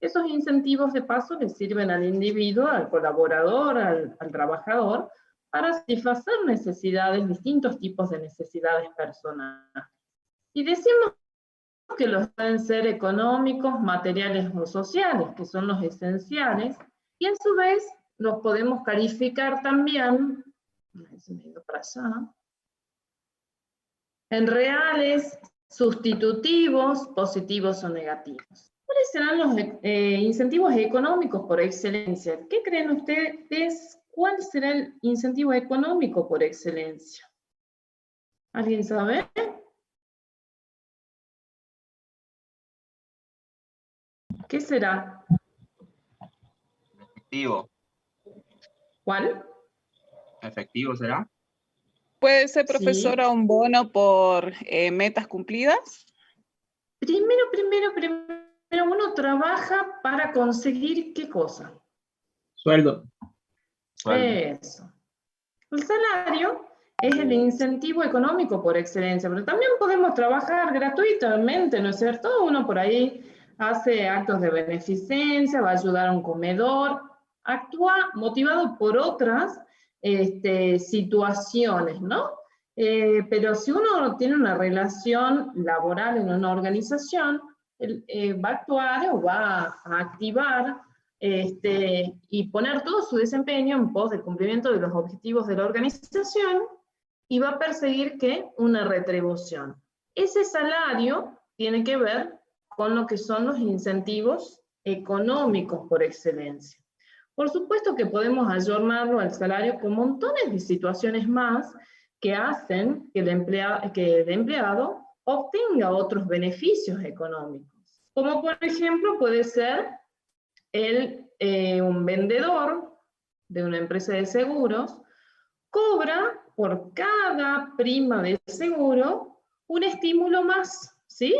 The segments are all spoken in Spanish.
Esos incentivos de paso le sirven al individuo, al colaborador, al trabajador, para satisfacer necesidades, distintos tipos de necesidades personales. Y decimos que los pueden ser económicos, materiales o sociales, que son los esenciales, y a su vez los podemos calificar también, para allá, en reales, sustitutivos, positivos o negativos. ¿Cuáles serán los incentivos económicos por excelencia? ¿Qué creen ustedes? ¿Cuál será el incentivo económico por excelencia? ¿Alguien sabe? ¿Qué será? Efectivo. ¿Cuál? ¿Efectivo será? ¿Puede ser, profesora, Sí. un bono por metas cumplidas? Primero, uno trabaja para conseguir ¿qué cosa? Sueldo. Eso. El salario es el incentivo económico por excelencia, pero también podemos trabajar gratuitamente, ¿no es cierto? Uno por ahí hace actos de beneficencia, va a ayudar a un comedor, actúa motivado por otras situaciones, ¿no? Pero si uno tiene una relación laboral en una organización, va a actuar o va a activar y poner todo su desempeño en pos del cumplimiento de los objetivos de la organización y va a perseguir ¿qué? Una retribución. Ese salario tiene que ver con lo que son los incentivos económicos por excelencia. Por supuesto que podemos ayornarlo al salario con montones de situaciones más que hacen que el empleado obtenga otros beneficios económicos. Como por ejemplo puede ser un vendedor de una empresa de seguros cobra por cada prima de seguro un estímulo más, ¿sí?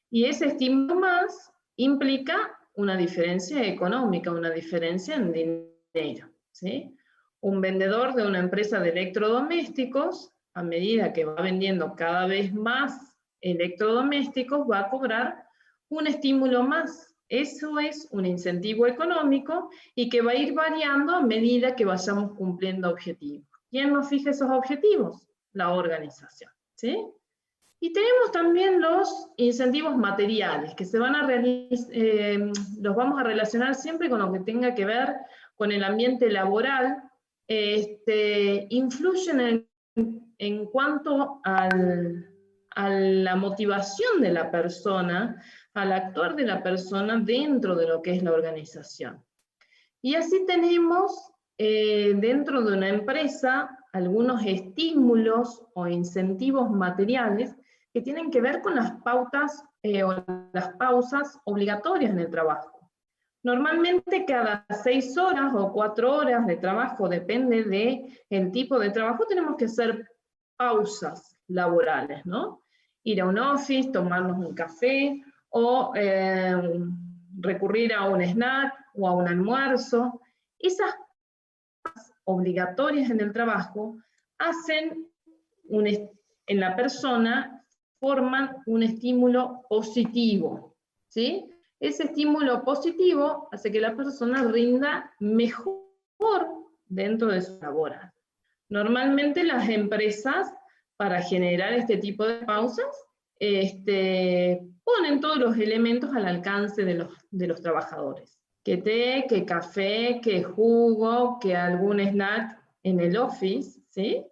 Y ese estímulo más implica una diferencia económica, una diferencia en dinero, ¿sí? Un vendedor de una empresa de electrodomésticos, a medida que va vendiendo cada vez más electrodomésticos, va a cobrar un estímulo más. Eso es un incentivo económico y que va a ir variando a medida que vayamos cumpliendo objetivos. ¿Quién nos fija esos objetivos? La organización, ¿sí? Y tenemos también los incentivos materiales, que se van a los vamos a relacionar siempre con lo que tenga que ver con el ambiente laboral, influyen en cuanto a la motivación de la persona, al actuar de la persona dentro de lo que es la organización. Y así tenemos dentro de una empresa algunos estímulos o incentivos materiales que tienen que ver con las pautas o las pausas obligatorias en el trabajo. Normalmente cada 6 horas o 4 horas de trabajo, depende del tipo de trabajo, tenemos que hacer pausas laborales, ¿no? Ir a un office, tomarnos un café o recurrir a un snack o a un almuerzo. Esas obligatorias en el trabajo hacen en la persona, forman un estímulo positivo, ¿sí? Ese estímulo positivo hace que la persona rinda mejor dentro de su labor. Normalmente las empresas, para generar este tipo de pausas, ponen todos los elementos al alcance de los trabajadores. Que té, que café, que jugo, que algún snack en el office, ¿sí?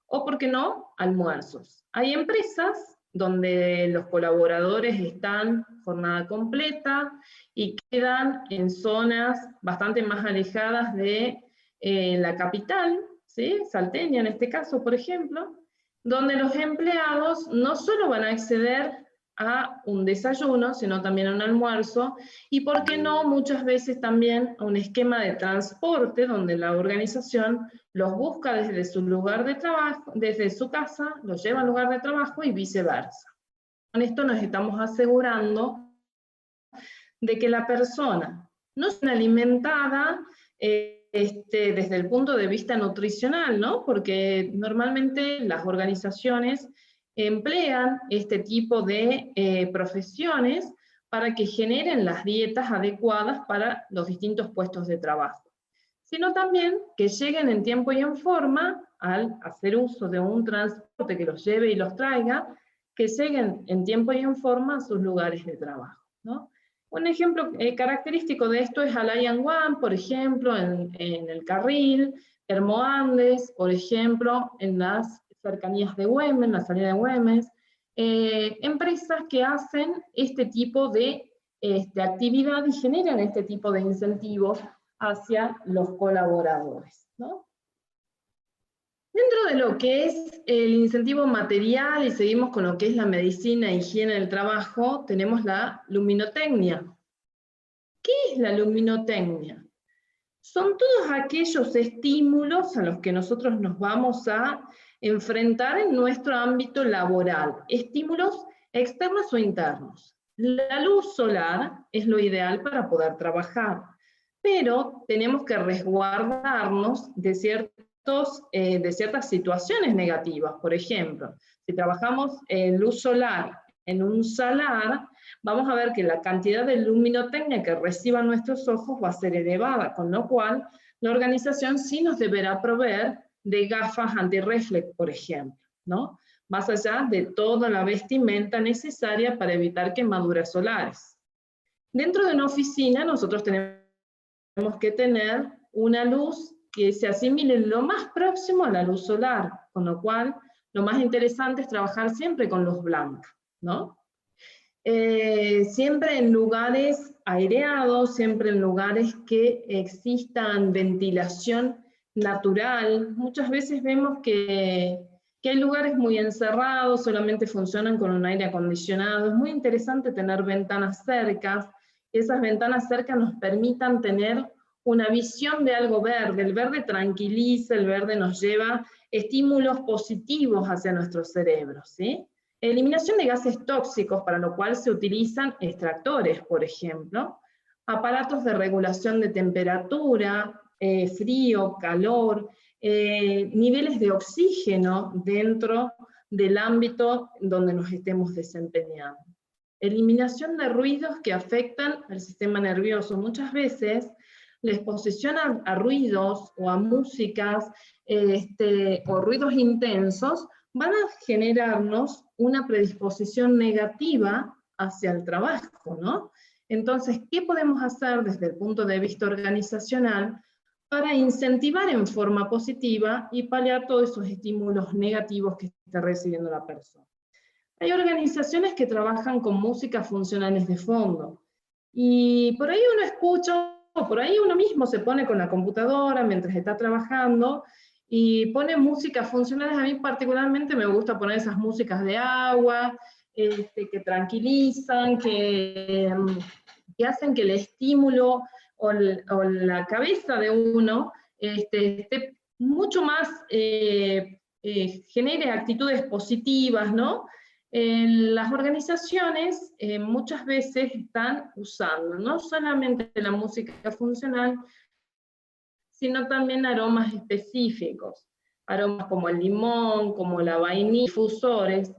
O, ¿por qué no?, almuerzos. Hay empresas donde los colaboradores están jornada completa y quedan en zonas bastante más alejadas de la capital, ¿sí? Salteña en este caso, por ejemplo, donde los empleados no solo van a acceder a un desayuno, sino también a un almuerzo, y por qué no, muchas veces también a un esquema de transporte, donde la organización los busca desde su lugar de trabajo, desde su casa, los lleva al lugar de trabajo y viceversa. Con esto nos estamos asegurando de que la persona no sea alimentada desde el punto de vista nutricional, ¿no? Porque normalmente las organizaciones emplean este tipo de profesiones para que generen las dietas adecuadas para los distintos puestos de trabajo, sino también que lleguen en tiempo y en forma al hacer uso de un transporte que los lleve y los traiga, que lleguen en tiempo y en forma a sus lugares de trabajo, ¿no? Un ejemplo característico de esto es Alayan One, por ejemplo, en el Carril, Hermoandes, por ejemplo, en las cercanías de Güemes, la salida de Güemes, empresas que hacen este tipo de actividad y generan este tipo de incentivos hacia los colaboradores, ¿no? Dentro de lo que es el incentivo material, y seguimos con lo que es la medicina e higiene del trabajo, tenemos la luminotecnia. ¿Qué es la luminotecnia? Son todos aquellos estímulos a los que nosotros nos vamos a enfrentar en nuestro ámbito laboral, estímulos externos o internos. La luz solar es lo ideal para poder trabajar, pero tenemos que resguardarnos de ciertas situaciones negativas. Por ejemplo, si trabajamos en luz solar en un salar, vamos a ver que la cantidad de luminotecnia que reciban nuestros ojos va a ser elevada, con lo cual la organización sí nos deberá proveer de gafas antirreflex, por ejemplo, ¿no? Más allá de toda la vestimenta necesaria para evitar quemaduras solares. Dentro de una oficina nosotros tenemos que tener una luz que se asimile lo más próximo a la luz solar, con lo cual lo más interesante es trabajar siempre con luz blanca, ¿no? Siempre en lugares aireados, siempre en lugares que existan ventilación natural. Muchas veces vemos que hay lugares muy encerrados, solamente funcionan con un aire acondicionado. Es muy interesante tener ventanas cercas. Esas ventanas cercas nos permitan tener una visión de algo verde. El verde tranquiliza, el verde nos lleva estímulos positivos hacia nuestro cerebro, ¿sí? Eliminación de gases tóxicos, para lo cual se utilizan extractores, por ejemplo, aparatos de regulación de temperatura, frío, calor, niveles de oxígeno dentro del ámbito donde nos estemos desempeñando. Eliminación de ruidos que afectan al sistema nervioso. Muchas veces la exposición a ruidos o a músicas o ruidos intensos van a generarnos una predisposición negativa hacia el trabajo, ¿no? Entonces, ¿qué podemos hacer desde el punto de vista organizacional para incentivar en forma positiva y paliar todos esos estímulos negativos que está recibiendo la persona? Hay organizaciones que trabajan con músicas funcionales de fondo, y por ahí uno escucha, o por ahí uno mismo se pone con la computadora mientras está trabajando, y pone músicas funcionales. A mí particularmente me gusta poner esas músicas de agua, que tranquilizan, que hacen que el estímulo o la cabeza de uno esté mucho más, genere actitudes positivas, ¿no? Las organizaciones muchas veces están usando no solamente la música funcional, sino también aromas específicos. Aromas como el limón, como la vainilla, difusores,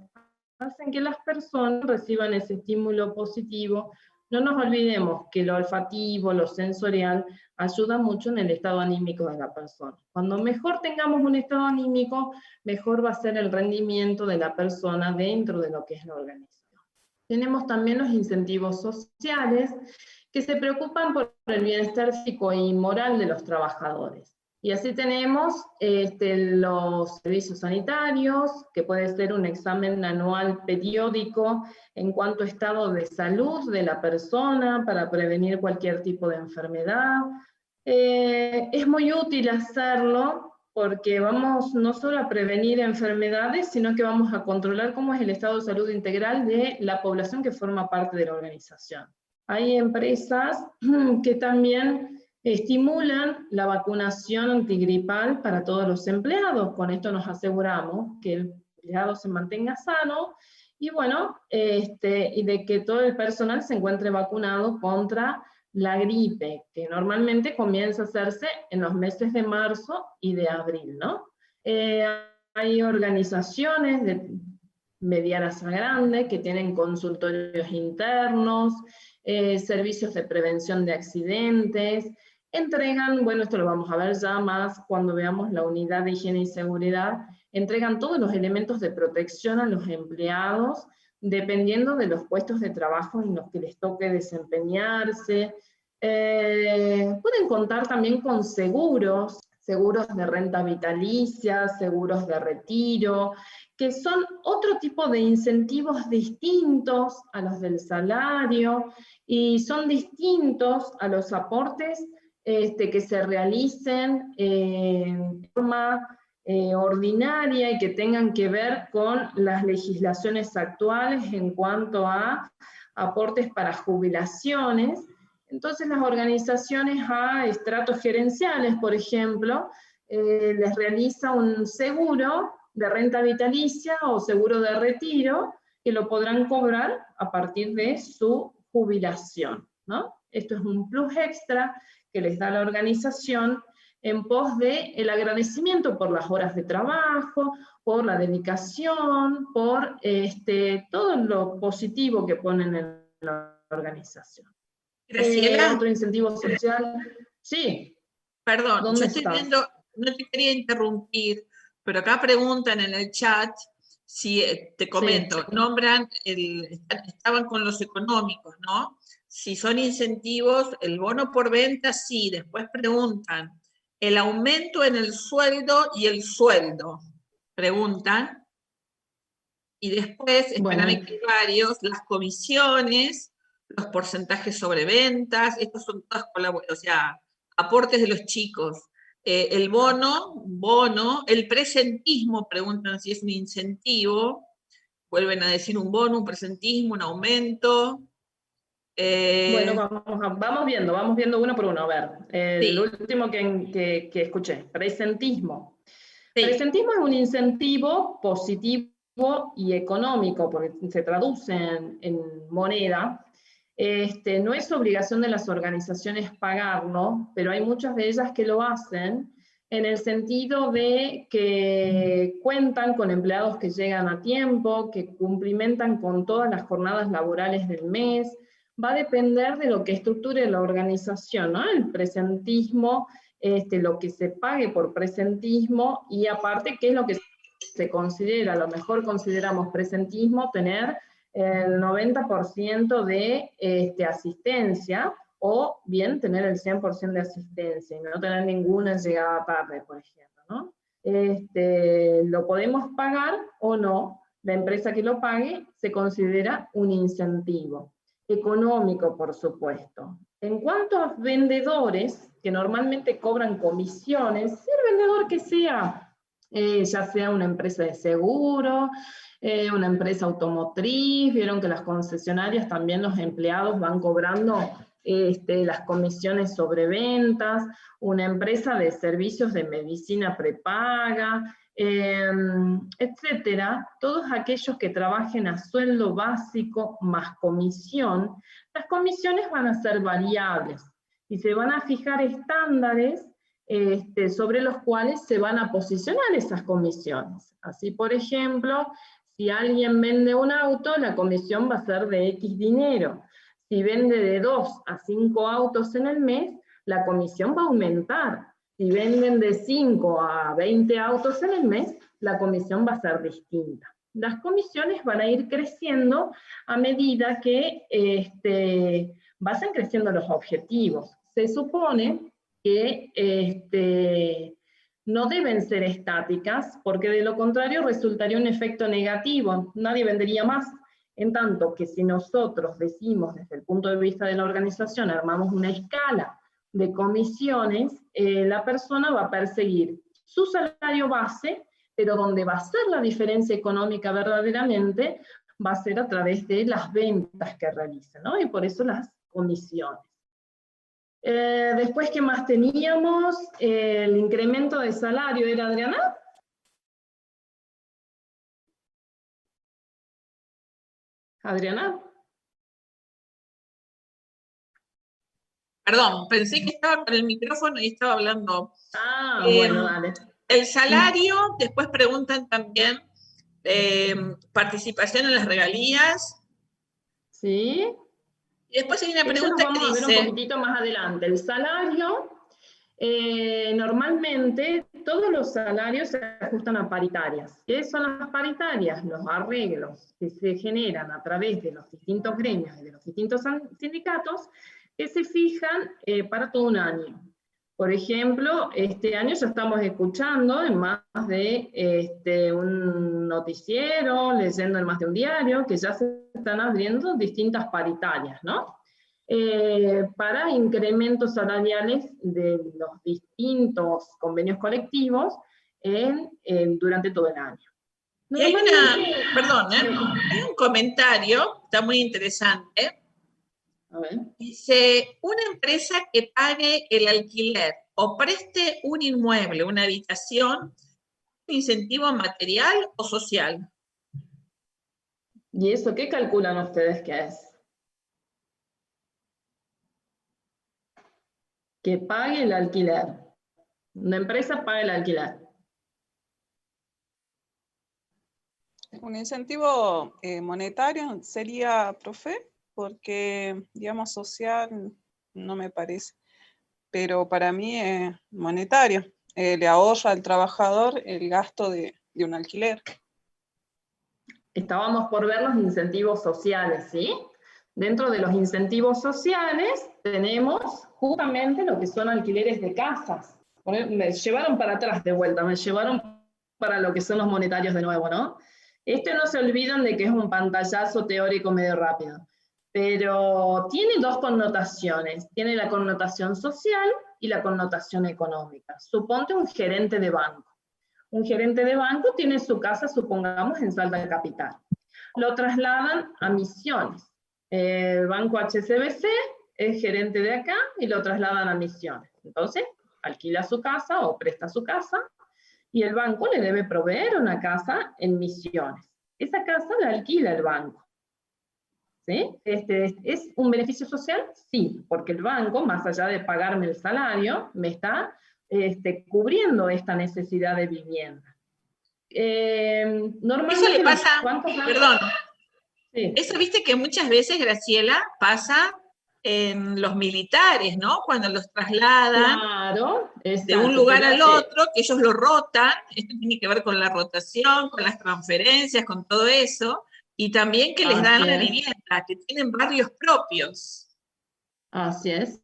hacen que las personas reciban ese estímulo positivo. No nos olvidemos que lo olfativo, lo sensorial, ayuda mucho en el estado anímico de la persona. Cuando mejor tengamos un estado anímico, mejor va a ser el rendimiento de la persona dentro de lo que es la organización. Tenemos también los incentivos sociales, que se preocupan por el bienestar físico y moral de los trabajadores. Y así tenemos los servicios sanitarios, que puede ser un examen anual periódico en cuanto a estado de salud de la persona, para prevenir cualquier tipo de enfermedad. Es muy útil hacerlo, porque vamos no solo a prevenir enfermedades, sino que vamos a controlar cómo es el estado de salud integral de la población que forma parte de la organización. Hay empresas que también estimulan la vacunación antigripal para todos los empleados. Con esto nos aseguramos que el empleado se mantenga sano y bueno, y de que todo el personal se encuentre vacunado contra la gripe, que normalmente comienza a hacerse en los meses de marzo y de abril, ¿no? Hay organizaciones medianas a grandes, que tienen consultorios internos, servicios de prevención de accidentes, entregan, bueno, esto lo vamos a ver ya más cuando veamos la unidad de higiene y seguridad, entregan todos los elementos de protección a los empleados, dependiendo de los puestos de trabajo en los que les toque desempeñarse. Pueden contar también con seguros de renta vitalicia, seguros de retiro, que son otro tipo de incentivos distintos a los del salario, y son distintos a los aportes que se realicen en forma ordinaria y que tengan que ver con las legislaciones actuales en cuanto a aportes para jubilaciones. Entonces las organizaciones a estratos gerenciales, por ejemplo, les realiza un seguro de renta vitalicia o seguro de retiro, que lo podrán cobrar a partir de su jubilación, ¿no? Esto es un plus extra que les da la organización en pos del agradecimiento por las horas de trabajo, por la dedicación, por todo lo positivo que ponen en la organización. Graciela. Otro incentivo social. Sí. Perdón, yo estoy viendo, no te quería interrumpir, pero acá preguntan en el chat, si te comento, sí. Nombran, estaban con los económicos, ¿no? Si son incentivos, el bono por venta, sí. Después preguntan, el aumento en el sueldo y el sueldo, preguntan. Y después, esperan que varios, las comisiones, los porcentajes sobre ventas, estos son todas colaboraciones, o sea, aportes de los chicos. El bono, el presentismo, preguntan si es un incentivo, vuelven a decir un bono, un presentismo, un aumento. Bueno, vamos viendo uno por uno, a ver. El sí. último que escuché, presentismo. Sí. Presentismo es un incentivo positivo y económico, porque se traduce en moneda. No es obligación de las organizaciones pagarlo, pero hay muchas de ellas que lo hacen, en el sentido de que cuentan con empleados que llegan a tiempo, que cumplimentan con todas las jornadas laborales del mes. Va a depender de lo que estructure la organización, ¿no? El presentismo, lo que se pague por presentismo, y aparte, ¿qué es lo que se considera? A lo mejor consideramos presentismo tener el 90% de asistencia, o bien tener el 100% de asistencia, y no tener ninguna llegada tarde, por ejemplo, ¿no? Lo podemos pagar o no, la empresa que lo pague se considera un incentivo económico, por supuesto. En cuanto a vendedores, que normalmente cobran comisiones, el vendedor que sea, ya sea una empresa de seguro, una empresa automotriz, vieron que las concesionarias también los empleados van cobrando las comisiones sobre ventas, una empresa de servicios de medicina prepaga, etcétera, todos aquellos que trabajen a sueldo básico más comisión. Las comisiones van a ser variables y se van a fijar estándares sobre los cuales se van a posicionar esas comisiones. Así, por ejemplo, si alguien vende un auto, la comisión va a ser de X dinero. Si vende de 2 a 5 autos en el mes, la comisión va a aumentar. Si venden de 5 a 20 autos en el mes, la comisión va a ser distinta. Las comisiones van a ir creciendo a medida que vayan creciendo los objetivos. Se supone que no deben ser estáticas, porque de lo contrario resultaría un efecto negativo, nadie vendería más. En tanto que si nosotros decimos desde el punto de vista de la organización, armamos una escala de comisiones, la persona va a perseguir su salario base, pero donde va a ser la diferencia económica verdaderamente, va a ser a través de las ventas que realiza, ¿no? Y por eso las comisiones. Después, ¿qué más teníamos? El incremento de salario, ¿era, Adriana? Adriana. Perdón, pensé que estaba con el micrófono y estaba hablando. Bueno, dale. El salario, después preguntan también participación en las regalías. ¿Sí? Y después hay una Eso pregunta lo que vamos a ver dice, un poquitito más adelante. El salario, normalmente todos los salarios se ajustan a paritarias. ¿Qué son las paritarias? Los arreglos que se generan a través de los distintos gremios y de los distintos sindicatos que se fijan para todo un año. Por ejemplo, este año ya estamos escuchando en más de un noticiero, leyendo en más de un diario, que ya se están abriendo distintas paritarias, ¿no? Para incrementos salariales de los distintos convenios colectivos durante todo el año. y hay perdón, hay un comentario, está muy interesante. A ver. Dice, una empresa que pague el alquiler o preste un inmueble, una habitación, ¿un incentivo material o social? ¿Y eso qué calculan ustedes que es? Que pague el alquiler. Una empresa paga el alquiler. Un incentivo monetario sería, profe, porque, digamos, social no me parece, pero para mí es monetario. Le ahorra al trabajador el gasto de un alquiler. Estábamos por ver los incentivos sociales, ¿sí? Dentro de los incentivos sociales tenemos justamente lo que son alquileres de casas. Me llevaron para atrás de vuelta, me llevaron para lo que son los monetarios de nuevo, ¿no? No se olvidan de que es un pantallazo teórico medio rápido, pero tiene dos connotaciones. Tiene la connotación social y la connotación económica. Suponte un gerente de banco. Un gerente de banco tiene su casa, supongamos, en Salta Capital. Lo trasladan a Misiones. El banco HSBC es gerente de acá y lo trasladan a Misiones. Entonces, alquila su casa o presta su casa y el banco le debe proveer una casa en Misiones. Esa casa la alquila el banco. ¿Sí? ¿Es un beneficio social? Sí, porque el banco, más allá de pagarme el salario, me está cubriendo esta necesidad de vivienda. Normalmente eso le pasa, perdón, sí. Eso viste que muchas veces, Graciela, pasa en los militares, ¿no? Cuando los trasladan Claro, de un lugar al otro, que ellos lo rotan, esto tiene que ver con la rotación, con las transferencias, con todo eso, y también que les dan la vivienda, que tienen barrios propios. Así es.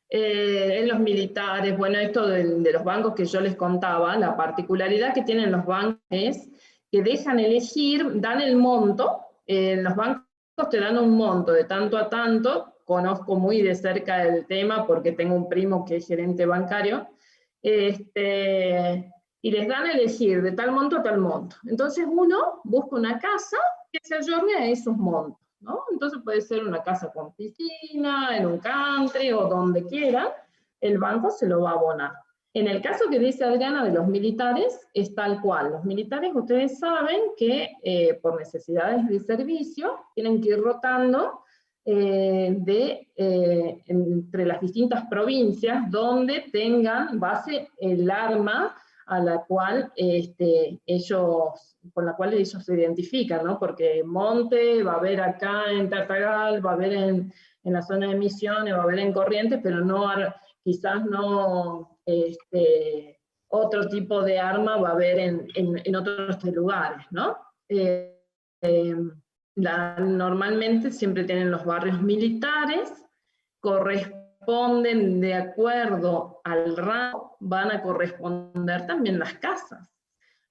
En los militares, bueno, esto de los bancos que yo les contaba, la particularidad que tienen los bancos es que dejan elegir, dan el monto, los bancos te dan un monto de tanto a tanto, conozco muy de cerca el tema porque tengo un primo que es gerente bancario, y les dan a elegir de tal monto a tal monto. Entonces uno busca una casa que se ayorne a esos montos, ¿no? Entonces puede ser una casa con piscina, en un country o donde quieran, el banco se lo va a abonar. En el caso que dice Adriana de los militares, es tal cual. Los militares, ustedes saben que por necesidades de servicio, tienen que ir rotando entre las distintas provincias donde tengan base el arma a la cual con la cual ellos se identifican, ¿no? Porque Monte va a haber acá en Tartagal, va a haber en la zona de Misiones, va a haber en Corrientes, pero no, quizás no otro tipo de arma va a haber en otros lugares, ¿no? Normalmente siempre tienen los barrios militares, corresponden de acuerdo al rango, van a corresponder también las casas.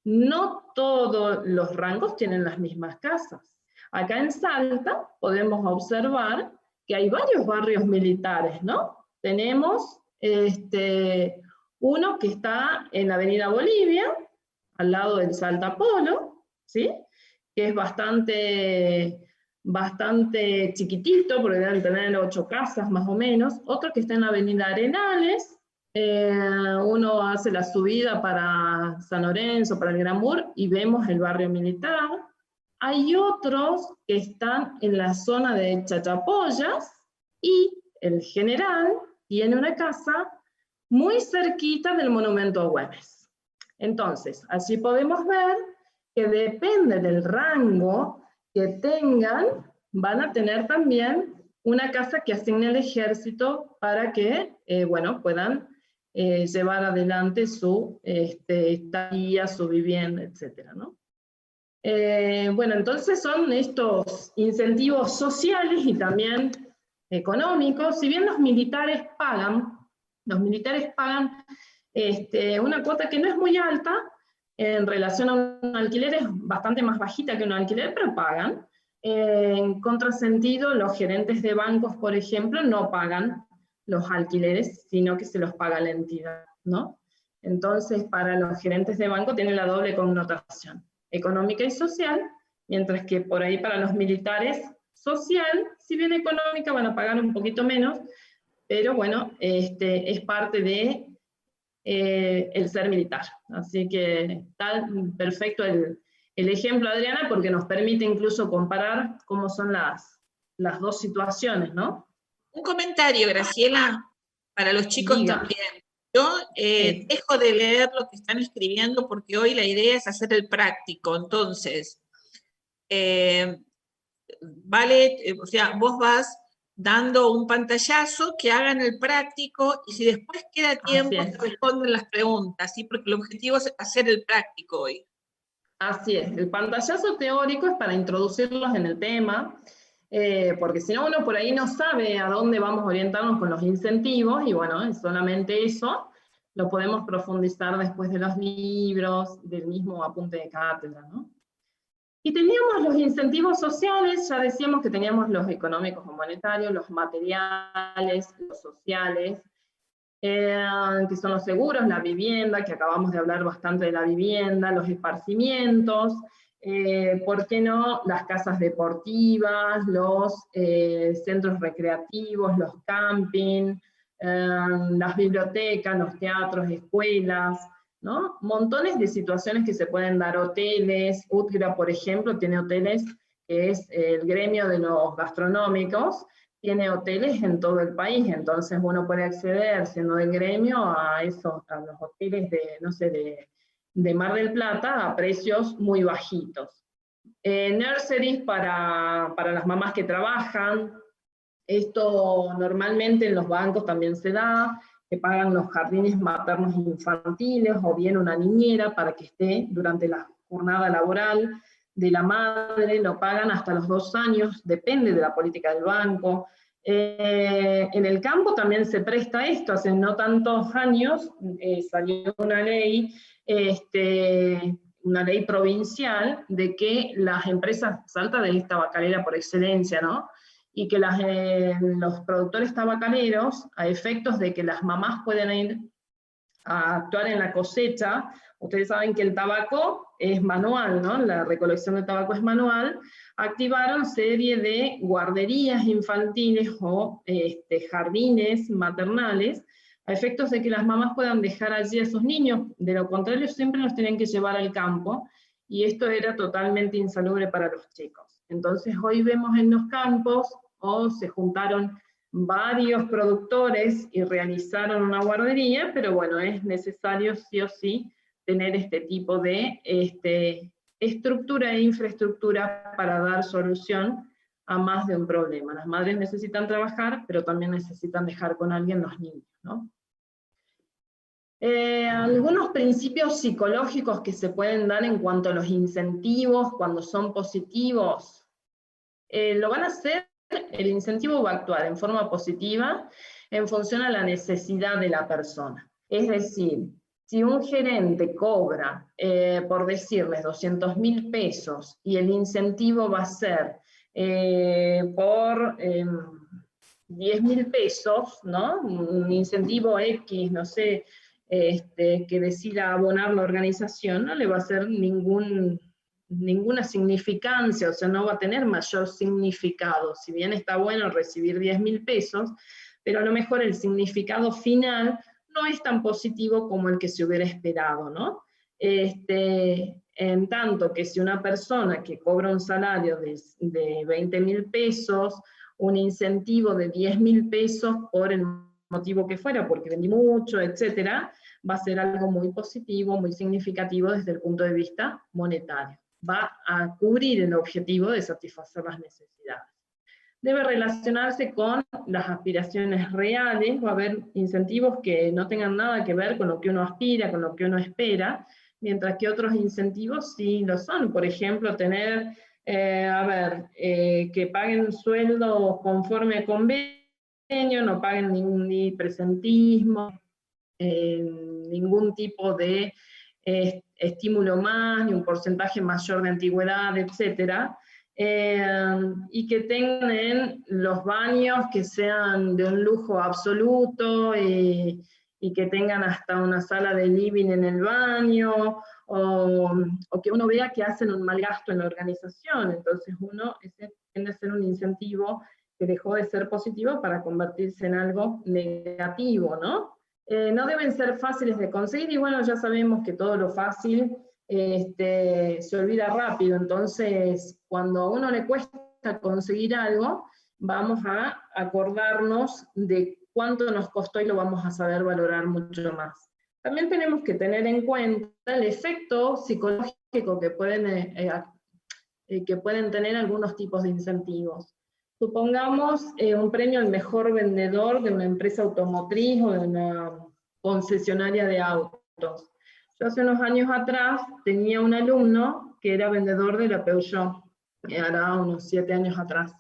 No todos los rangos tienen las mismas casas. Acá en Salta podemos observar que hay varios barrios militares, ¿no? Tenemos uno que está en la Avenida Bolivia, al lado del Salta Polo, ¿sí? Que es bastante chiquitito, porque deben tener 8 casas más o menos. Otro que está en la Avenida Arenales, uno hace la subida para San Lorenzo, para el Granmur, y vemos el barrio militar. Hay otros que están en la zona de Chachapoyas, y el general tiene una casa muy cerquita del monumento a Güemes. Entonces, así podemos ver que depende del rango que tengan, van a tener también una casa que asigne el ejército para que, bueno, puedan llevar adelante su estadía, su vivienda, etcétera, ¿no? Bueno, entonces son estos incentivos sociales y también económicos. Si bien los militares pagan una cuota que no es muy alta, en relación a un alquiler es bastante más bajita que un alquiler, pero pagan. En contrasentido, los gerentes de bancos, por ejemplo, no pagan los alquileres, sino que se los paga la entidad, ¿no? Entonces, para los gerentes de banco tiene la doble connotación, económica y social, mientras que por ahí para los militares, social, si bien económica van a pagar un poquito menos, pero bueno, es parte de el ser militar. Así que está perfecto el ejemplo, Adriana, porque nos permite incluso comparar cómo son las dos situaciones, ¿no? Un comentario, Graciela, para los chicos Diga. también. Yo dejo de leer lo que están escribiendo porque hoy la idea es hacer el práctico. Entonces, o sea, vos vas dando un pantallazo, que hagan el práctico, y si después queda tiempo, se responden las preguntas, ¿sí? Porque el objetivo es hacer el práctico hoy. Así es, el pantallazo teórico es para introducirlos en el tema, porque si no uno por ahí no sabe a dónde vamos a orientarnos con los incentivos, y bueno, es solamente eso, lo podemos profundizar después de los libros, del mismo apunte de cátedra, ¿no? Y teníamos los incentivos sociales, ya decíamos que teníamos los económicos o monetarios, los materiales, los sociales, que son los seguros, la vivienda, que acabamos de hablar bastante de la vivienda, los esparcimientos, ¿por qué no? Las casas deportivas, los centros recreativos, los camping, las bibliotecas, los teatros, escuelas, ¿no? Montones de situaciones que se pueden dar, hoteles. UTGRA, por ejemplo, tiene hoteles, que es el gremio de los gastronómicos, tiene hoteles en todo el país, entonces uno puede acceder, siendo del gremio, a los hoteles de, no sé, de Mar del Plata a precios muy bajitos. Nurseries para las mamás que trabajan, esto normalmente en los bancos también se da, que pagan los jardines maternos infantiles, o bien una niñera para que esté durante la jornada laboral de la madre, lo pagan hasta los 2 años, depende de la política del banco. En el campo también se presta esto, hace no tantos años salió una ley provincial de que las empresas, Salta es tabacalera por excelencia, ¿no? Y que los productores tabacaleros, a efectos de que las mamás pueden ir a actuar en la cosecha, ustedes saben que el tabaco es manual, ¿no? La recolección de tabaco es manual, activaron serie de guarderías infantiles o jardines maternales, a efectos de que las mamás puedan dejar allí a sus niños, de lo contrario siempre los tienen que llevar al campo, y esto era totalmente insalubre para los chicos. Entonces hoy vemos en los campos, o se juntaron varios productores y realizaron una guardería, pero bueno, es necesario sí o sí tener este tipo de estructura e infraestructura para dar solución a más de un problema. Las madres necesitan trabajar, pero también necesitan dejar con alguien los niños, ¿no? Algunos principios psicológicos que se pueden dar en cuanto a los incentivos, cuando son positivos, lo van a hacer. El incentivo va a actuar en forma positiva en función a la necesidad de la persona. Es decir, si un gerente cobra, por decirles, 200.000 pesos y el incentivo va a ser por 10.000 pesos, ¿no? Un incentivo X, no sé, que decida abonar la organización, no le va a hacer ninguna significancia, o sea, no va a tener mayor significado. Si bien está bueno recibir 10.000 pesos, pero a lo mejor el significado final no es tan positivo como el que se hubiera esperado, ¿no? En tanto que si una persona que cobra un salario de 20.000 pesos, un incentivo de 10.000 pesos por el motivo que fuera, porque vendí mucho, etcétera, va a ser algo muy positivo, muy significativo desde el punto de vista monetario. va a cubrir el objetivo de satisfacer las necesidades. Debe relacionarse con las aspiraciones reales, va a haber incentivos que no tengan nada que ver con lo que uno aspira, con lo que uno espera, mientras que otros incentivos sí lo son. Por ejemplo, tener, que paguen sueldo conforme a convenio, no paguen ni presentismo, ningún tipo de estímulo más, ni un porcentaje mayor de antigüedad, etcétera. Y que tengan los baños que sean de un lujo absoluto y que tengan hasta una sala de living en el baño, o que uno vea que hacen un mal gasto en la organización. Entonces ese tiende a ser un incentivo que dejó de ser positivo para convertirse en algo negativo, ¿no? No deben ser fáciles de conseguir, y bueno, ya sabemos que todo lo fácil se olvida rápido. Entonces cuando a uno le cuesta conseguir algo, vamos a acordarnos de cuánto nos costó y lo vamos a saber valorar mucho más. También tenemos que tener en cuenta el efecto psicológico que pueden tener algunos tipos de incentivos. Supongamos un premio al mejor vendedor de una empresa automotriz o de una concesionaria de autos. Yo hace unos años atrás tenía un alumno que era vendedor de la Peugeot, hará unos 7 años atrás.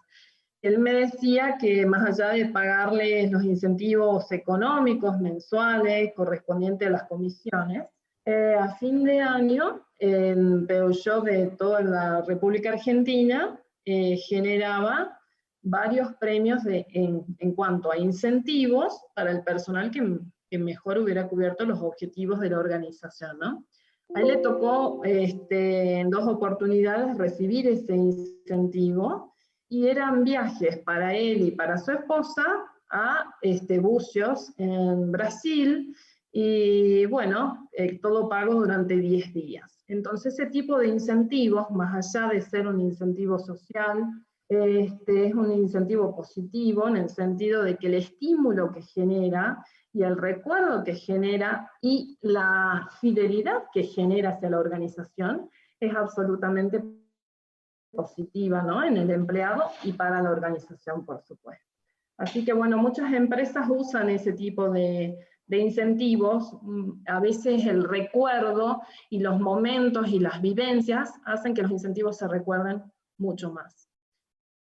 Él me decía que más allá de pagarle los incentivos económicos mensuales correspondientes a las comisiones, a fin de año, en Peugeot de toda la República Argentina generaba varios premios en cuanto a incentivos para el personal que mejor hubiera cubierto los objetivos de la organización, ¿no? A él le tocó en 2 oportunidades recibir ese incentivo, y eran viajes para él y para su esposa a Bucios, en Brasil, y bueno, todo pago durante 10 días. Entonces ese tipo de incentivos, más allá de ser un incentivo social, es un incentivo positivo en el sentido de que el estímulo que genera y el recuerdo que genera y la fidelidad que genera hacia la organización es absolutamente positiva, ¿no? En el empleado y para la organización, por supuesto. Así que bueno, muchas empresas usan ese tipo de incentivos. A veces el recuerdo y los momentos y las vivencias hacen que los incentivos se recuerden mucho más.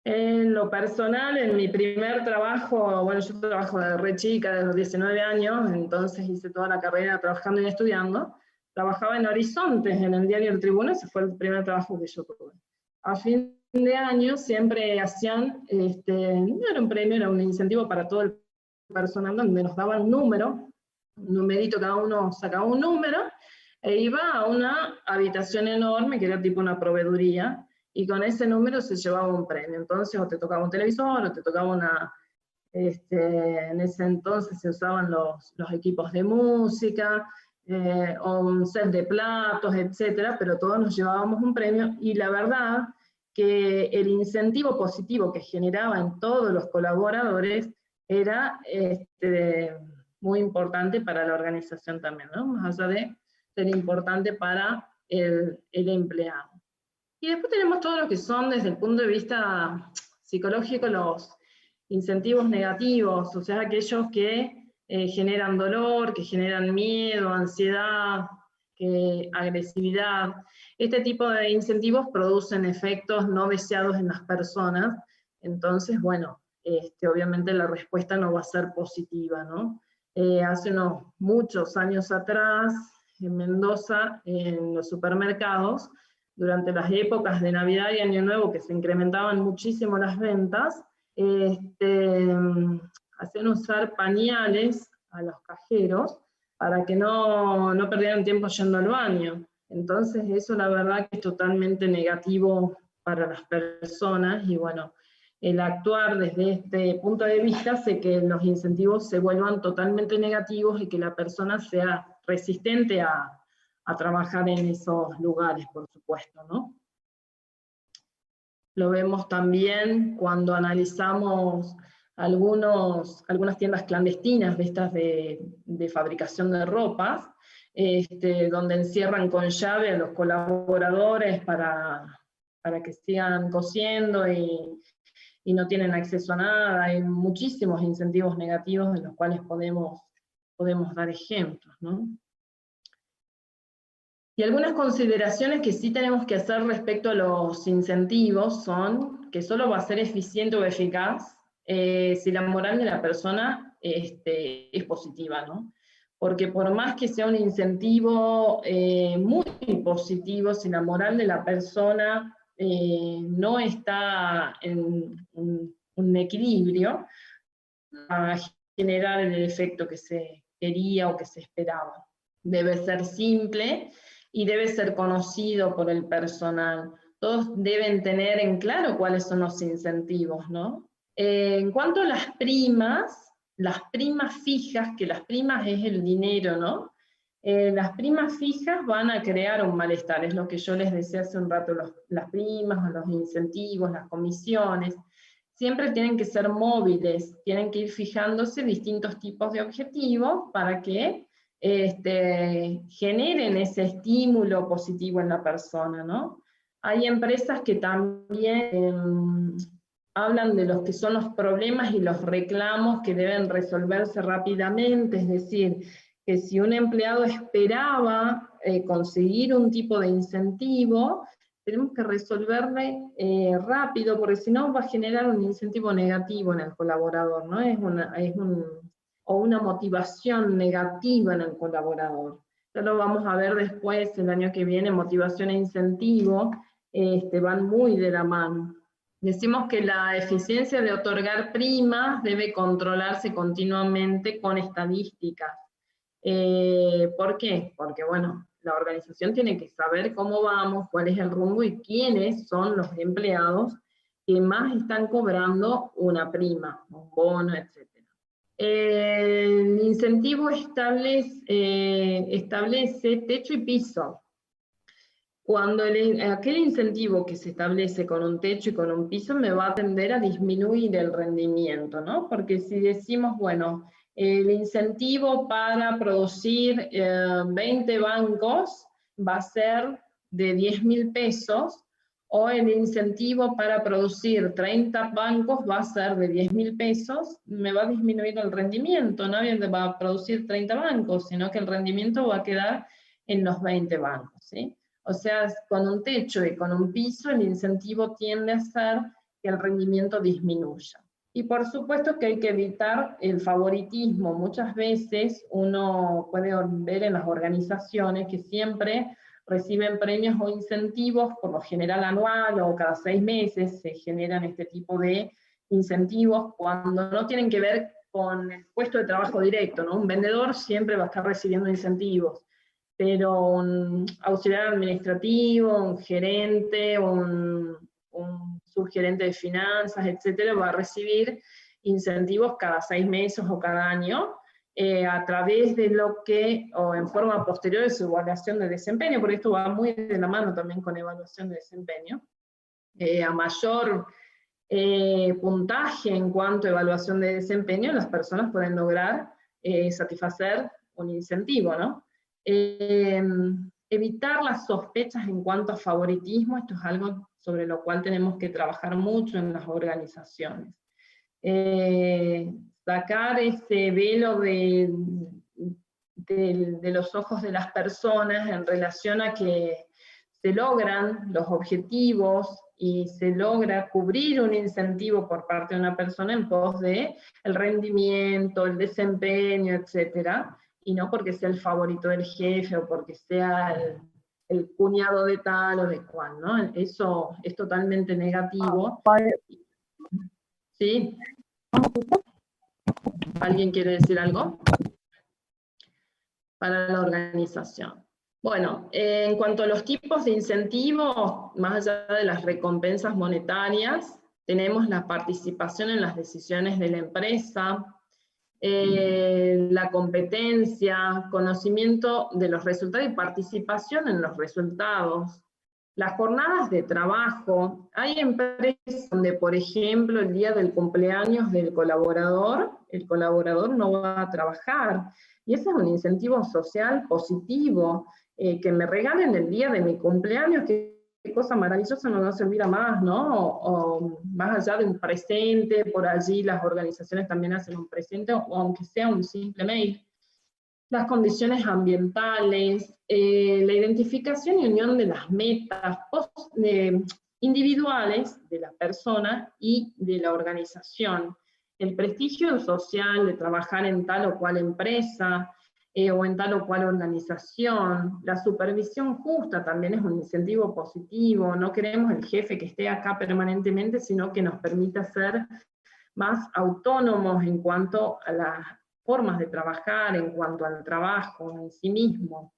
En lo personal, en mi primer trabajo, bueno, yo trabajo de re chica, de los 19 años, entonces hice toda la carrera trabajando y estudiando. Trabajaba en Horizontes, en el diario El Tribuno, ese fue el primer trabajo que yo tuve. A fin de año siempre hacían, no era un premio, era un incentivo para todo el personal, donde nos daban un número, un numerito, cada uno sacaba un número, e iba a una habitación enorme, que era tipo una proveeduría, y con ese número se llevaba un premio. Entonces o te tocaba un televisor, o te tocaba una, en ese entonces se usaban los equipos de música, o un set de platos, etcétera, pero todos nos llevábamos un premio, y la verdad que el incentivo positivo que generaba en todos los colaboradores era muy importante para la organización también, ¿no? Más allá de ser importante para el empleado. Y después tenemos todo lo que son, desde el punto de vista psicológico, los incentivos negativos, o sea, aquellos que generan dolor, que generan miedo, ansiedad, agresividad. Este tipo de incentivos producen efectos no deseados en las personas, entonces, bueno, obviamente la respuesta no va a ser positiva, ¿no? Hace muchos años atrás, en Mendoza, en los supermercados, durante las épocas de Navidad y Año Nuevo, que se incrementaban muchísimo las ventas, hacían usar pañales a los cajeros para que no perdieran tiempo yendo al baño. Entonces eso la verdad que es totalmente negativo para las personas, y bueno, el actuar desde este punto de vista hace que los incentivos se vuelvan totalmente negativos y que la persona sea resistente a trabajar en esos lugares, por supuesto, ¿no? Lo vemos también cuando analizamos algunas tiendas clandestinas de estas de fabricación de ropas, donde encierran con llave a los colaboradores para que sigan cosiendo y no tienen acceso a nada. Hay muchísimos incentivos negativos de los cuales podemos dar ejemplos, ¿no? Y algunas consideraciones que sí tenemos que hacer respecto a los incentivos son que solo va a ser eficiente o eficaz si la moral de la persona es positiva, ¿no? Porque por más que sea un incentivo muy positivo, si la moral de la persona no está en un equilibrio, va a generar el efecto que se quería o que se esperaba. Debe ser simple y debe ser conocido por el personal. Todos deben tener en claro cuáles son los incentivos, ¿no? En cuanto a las primas fijas, que las primas es el dinero, ¿no? Las primas fijas van a crear un malestar, es lo que yo les decía hace un rato, las primas, los incentivos, las comisiones, siempre tienen que ser móviles, tienen que ir fijándose distintos tipos de objetivos para que generen ese estímulo positivo en la persona, ¿no? Hay empresas que también hablan de los que son los problemas y los reclamos que deben resolverse rápidamente, es decir, que si un empleado esperaba conseguir un tipo de incentivo, tenemos que resolverle rápido, porque si no va a generar un incentivo negativo en el colaborador, ¿no? O una motivación negativa en el colaborador. Ya lo vamos a ver después, el año que viene, motivación e incentivo van muy de la mano. Decimos que la eficiencia de otorgar primas debe controlarse continuamente con estadísticas. ¿Por qué? Porque, bueno, la organización tiene que saber cómo vamos, cuál es el rumbo y quiénes son los empleados que más están cobrando una prima, un bono, etc. El incentivo establece techo y piso. Cuando aquel incentivo que se establece con un techo y con un piso me va a tender a disminuir el rendimiento, ¿no? Porque si decimos, bueno, el incentivo para producir 20 bancos va a ser de 10.000 pesos, o el incentivo para producir 30 bancos va a ser de 10.000 pesos, me va a disminuir el rendimiento, nadie va a producir 30 bancos, sino que el rendimiento va a quedar en los 20 bancos, ¿sí? O sea, con un techo y con un piso, el incentivo tiende a hacer que el rendimiento disminuya. Y por supuesto que hay que evitar el favoritismo. Muchas veces uno puede ver en las organizaciones que siempre reciben premios o incentivos, por lo general anual o cada 6 meses se generan este tipo de incentivos, cuando no tienen que ver con el puesto de trabajo directo, ¿no? Un vendedor siempre va a estar recibiendo incentivos, pero un auxiliar administrativo, un gerente, un subgerente de finanzas, etcétera, va a recibir incentivos cada 6 meses o cada año, a través de lo que, o en forma posterior de su evaluación de desempeño, porque esto va muy de la mano también con evaluación de desempeño. A mayor puntaje en cuanto a evaluación de desempeño, las personas pueden lograr satisfacer un incentivo, ¿no? Evitar las sospechas en cuanto a favoritismo, esto es algo sobre lo cual tenemos que trabajar mucho en las organizaciones. Sacar ese velo de los ojos de las personas en relación a que se logran los objetivos y se logra cubrir un incentivo por parte de una persona en pos de el rendimiento, el desempeño, etcétera, y no porque sea el favorito del jefe o porque sea el cuñado de tal o de cual, ¿no? Eso es totalmente negativo. ¿Sí? ¿Alguien quiere decir algo? Para la organización. Bueno, en cuanto a los tipos de incentivos, más allá de las recompensas monetarias, tenemos la participación en las decisiones de la empresa, la competencia, conocimiento de los resultados y participación en los resultados, Las jornadas de trabajo, hay empresas donde, por ejemplo, el día del cumpleaños del colaborador, el colaborador no va a trabajar, y ese es un incentivo social positivo, que me regalen el día de mi cumpleaños, qué cosa maravillosa, no se olvida más, ¿no? O más allá de un presente, por allí las organizaciones también hacen un presente, o aunque sea un simple mail. Las condiciones ambientales, la identificación y unión de las metas individuales de la persona y de la organización, el prestigio social de trabajar en tal o cual empresa, o en tal o cual organización, la supervisión justa también es un incentivo positivo, no queremos el jefe que esté acá permanentemente, sino que nos permita ser más autónomos en cuanto a las formas de trabajar, en cuanto al trabajo en sí mismo.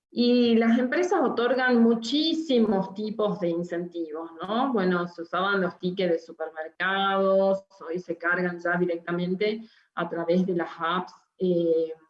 Y las empresas otorgan muchísimos tipos de incentivos, ¿no? Bueno, se usaban los tickets de supermercados, hoy se cargan ya directamente a través de las apps,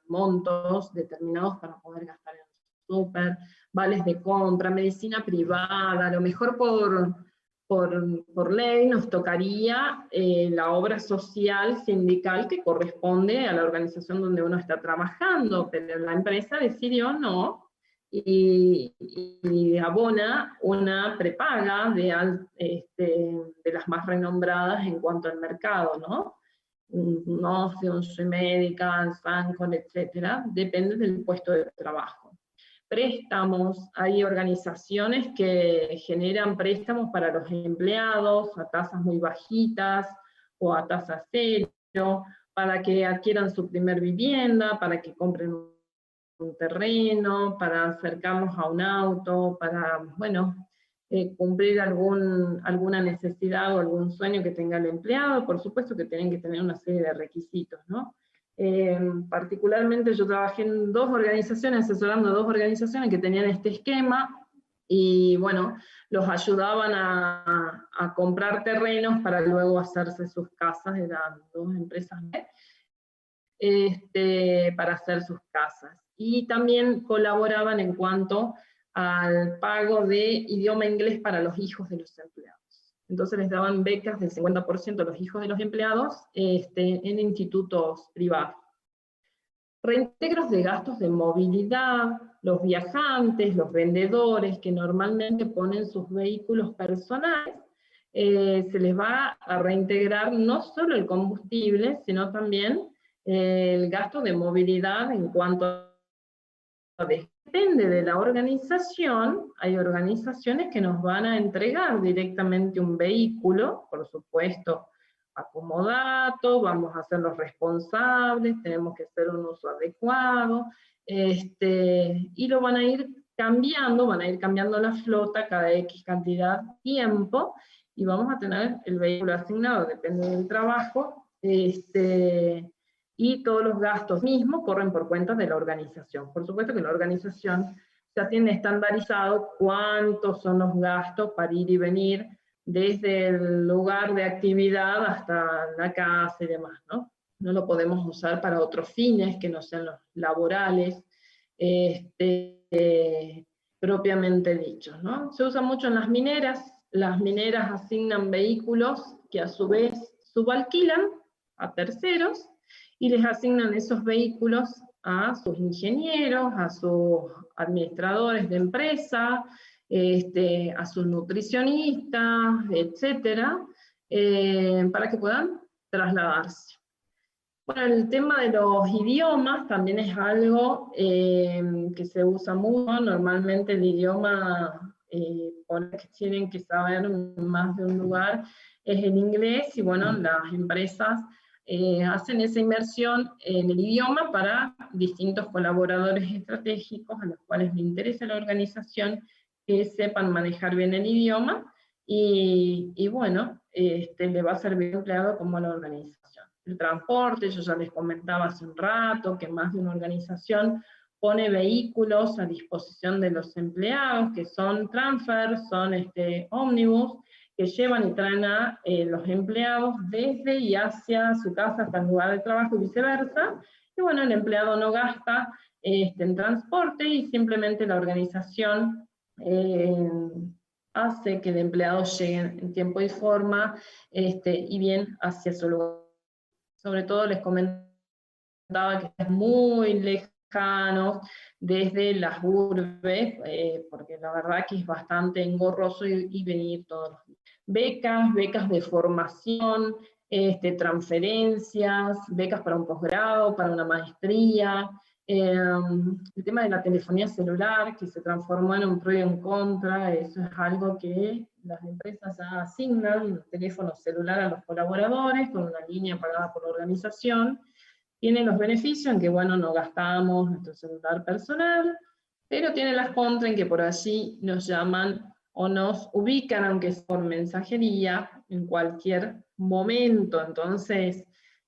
montos determinados para poder gastar en el súper, vales de compra, medicina privada, a lo mejor por ley nos tocaría la obra social sindical que corresponde a la organización donde uno está trabajando, pero la empresa decidió no, y abona una prepaga de las más renombradas en cuanto al mercado, ¿no? Un Soy Médica, Sancor, etcétera, depende del puesto de trabajo. Préstamos, hay organizaciones que generan préstamos para los empleados a tasas muy bajitas o a tasa cero, para que adquieran su primer vivienda, para que compren un terreno, para acercarnos a un auto, para, bueno, cumplir alguna necesidad o algún sueño que tenga el empleado. Por supuesto que tienen que tener una serie de requisitos, ¿no? Particularmente yo trabajé en 2 organizaciones, asesorando a 2 organizaciones que tenían este esquema, y bueno, los ayudaban a comprar terrenos para luego hacerse sus casas, eran 2 empresas para hacer sus casas. Y también colaboraban en cuanto al pago de idioma inglés para los hijos de los empleados. Entonces les daban becas del 50% a los hijos de los empleados en institutos privados. Reintegros de gastos de movilidad, los viajantes, los vendedores que normalmente ponen sus vehículos personales, se les va a reintegrar no solo el combustible, sino también el gasto de movilidad en cuanto a... Depende de la organización, hay organizaciones que nos van a entregar directamente un vehículo, por supuesto, acomodado, vamos a ser los responsables, tenemos que hacer un uso adecuado, y lo van a ir cambiando la flota cada X cantidad de tiempo, y vamos a tener el vehículo asignado, depende del trabajo, y todos los gastos mismos corren por cuentas de la organización. Por supuesto que la organización ya tiene estandarizado cuántos son los gastos para ir y venir, desde el lugar de actividad hasta la casa y demás, ¿no? No lo podemos usar para otros fines que no sean los laborales, propiamente dichos, ¿no? Se usa mucho en las mineras asignan vehículos que a su vez subalquilan a terceros, y les asignan esos vehículos a sus ingenieros, a sus administradores de empresa, a sus nutricionistas, etcétera, para que puedan trasladarse. Bueno, el tema de los idiomas también es algo que se usa mucho. Normalmente el idioma que tienen que saber más de un lugar es el inglés, y bueno, las empresas hacen esa inversión en el idioma para distintos colaboradores estratégicos a los cuales le interesa la organización que sepan manejar bien el idioma, y bueno, le va a servir al empleado como a la organización. El transporte, yo ya les comentaba hace un rato que más de una organización pone vehículos a disposición de los empleados, que son transfer, son ómnibus, que llevan y traen a los empleados desde y hacia su casa hasta el lugar de trabajo y viceversa. Y bueno, el empleado no gasta en transporte, y simplemente la organización hace que el empleado llegue en tiempo y forma y bien hacia su lugar. Sobre todo les comentaba que es muy lejano desde las urbes, porque la verdad que es bastante engorroso y venir todos los días. Becas de formación, transferencias, becas para un posgrado, para una maestría, el tema de la telefonía celular, que se transformó en un pro y un contra, eso es algo que las empresas ya asignan, un teléfono celular a los colaboradores, con una línea pagada por la organización. Tiene los beneficios en que, bueno, no gastamos nuestro celular personal, pero tiene las contras en que por allí nos llaman o nos ubican, aunque es por mensajería, en cualquier momento. Entonces,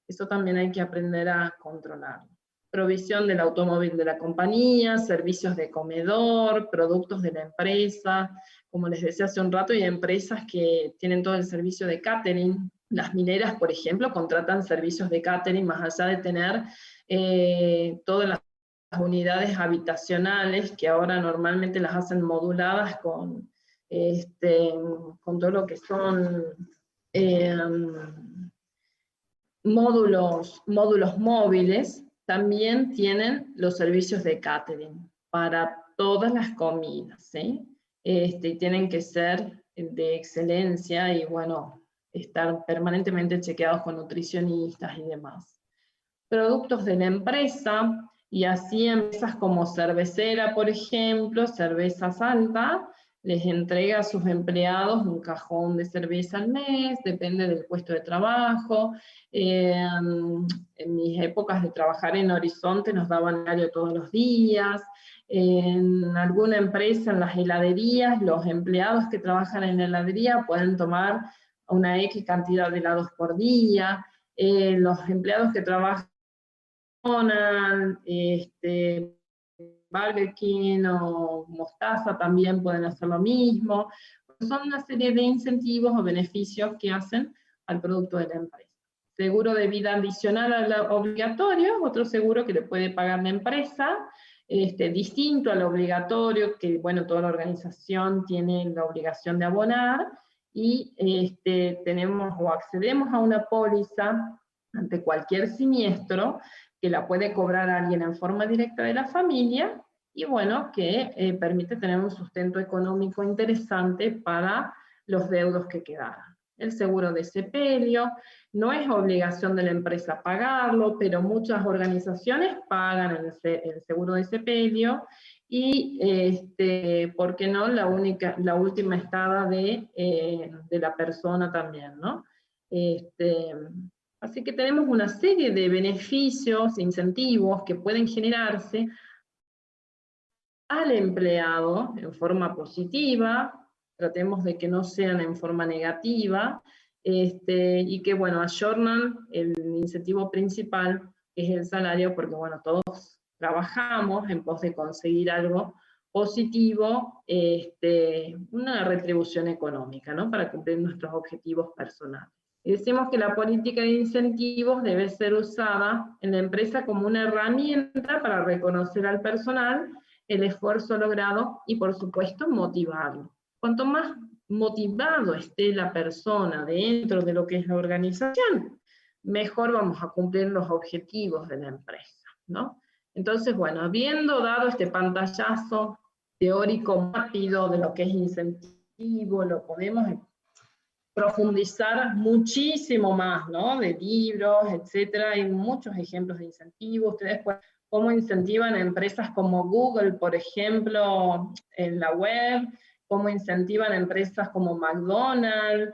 eso también hay que aprender a controlarlo. Provisión del automóvil de la compañía, servicios de comedor, productos de la empresa. Como les decía hace un rato, hay empresas que tienen todo el servicio de catering. Las mineras, por ejemplo, contratan servicios de catering más allá de tener todas las unidades habitacionales, que ahora normalmente las hacen moduladas con todo lo que son módulos móviles. También tienen los servicios de catering para todas las comidas, ¿sí? Y tienen que ser de excelencia y, bueno, estar permanentemente chequeados con nutricionistas y demás. Productos de la empresa, y así empresas como Cervecera, por ejemplo, Cerveza Salta, les entrega a sus empleados un cajón de cerveza al mes, depende del puesto de trabajo. En mis épocas de trabajar en Horizonte nos daban horario todos los días. En alguna empresa, en las heladerías, los empleados que trabajan en la heladería pueden tomar una X cantidad de helados por día. Los empleados que trabajan Burger King o Mostaza también pueden hacer lo mismo. Son una serie de incentivos o beneficios que hacen al producto de la empresa. Seguro de vida adicional al obligatorio, otro seguro que le puede pagar la empresa, distinto al obligatorio, que bueno, toda la organización tiene la obligación de abonar, y tenemos o accedemos a una póliza ante cualquier siniestro, que la puede cobrar alguien en forma directa de la familia, y bueno, que permite tener un sustento económico interesante para los deudos que quedaran. El seguro de sepelio, no es obligación de la empresa pagarlo, pero muchas organizaciones pagan el seguro de sepelio, y ¿por qué no? La última estada de la persona también, ¿no? Así que tenemos una serie de beneficios, incentivos que pueden generarse al empleado en forma positiva, tratemos de que no sean en forma negativa, y que, bueno, ayornan el incentivo principal, que es el salario, porque, bueno, todos trabajamos en pos de conseguir algo positivo, una retribución económica, ¿no? Para cumplir nuestros objetivos personales. Y decimos que la política de incentivos debe ser usada en la empresa como una herramienta para reconocer al personal el esfuerzo logrado y, por supuesto, motivarlo. Cuanto más motivado esté la persona dentro de lo que es la organización, mejor vamos a cumplir los objetivos de la empresa, ¿no? Entonces, bueno, habiendo dado este pantallazo teórico rápido de lo que es incentivo, lo podemos profundizar muchísimo más, ¿no? De libros, etcétera. Hay muchos ejemplos de incentivos. Ustedes pueden, cómo incentivan a empresas como Google, por ejemplo, en la web, cómo incentivan a empresas como McDonald's,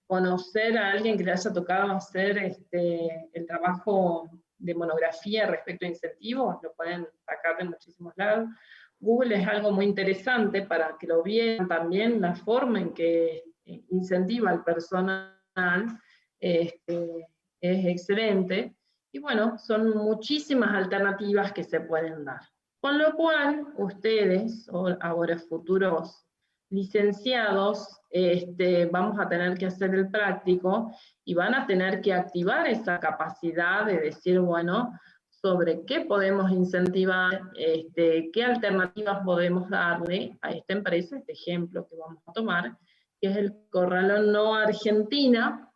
conocer a alguien que le haya tocado hacer el trabajo de monografía respecto a incentivos, lo pueden sacar de muchísimos lados. Google es algo muy interesante para que lo vean también, la forma en que incentiva al personal es excelente, y bueno, son muchísimas alternativas que se pueden dar. Con lo cual, ustedes, o ahora futuros licenciados, vamos a tener que hacer el práctico, y van a tener que activar esa capacidad de decir, bueno, sobre qué podemos incentivar, qué alternativas podemos darle a esta empresa, este ejemplo que vamos a tomar, que es el Corralón No Argentina,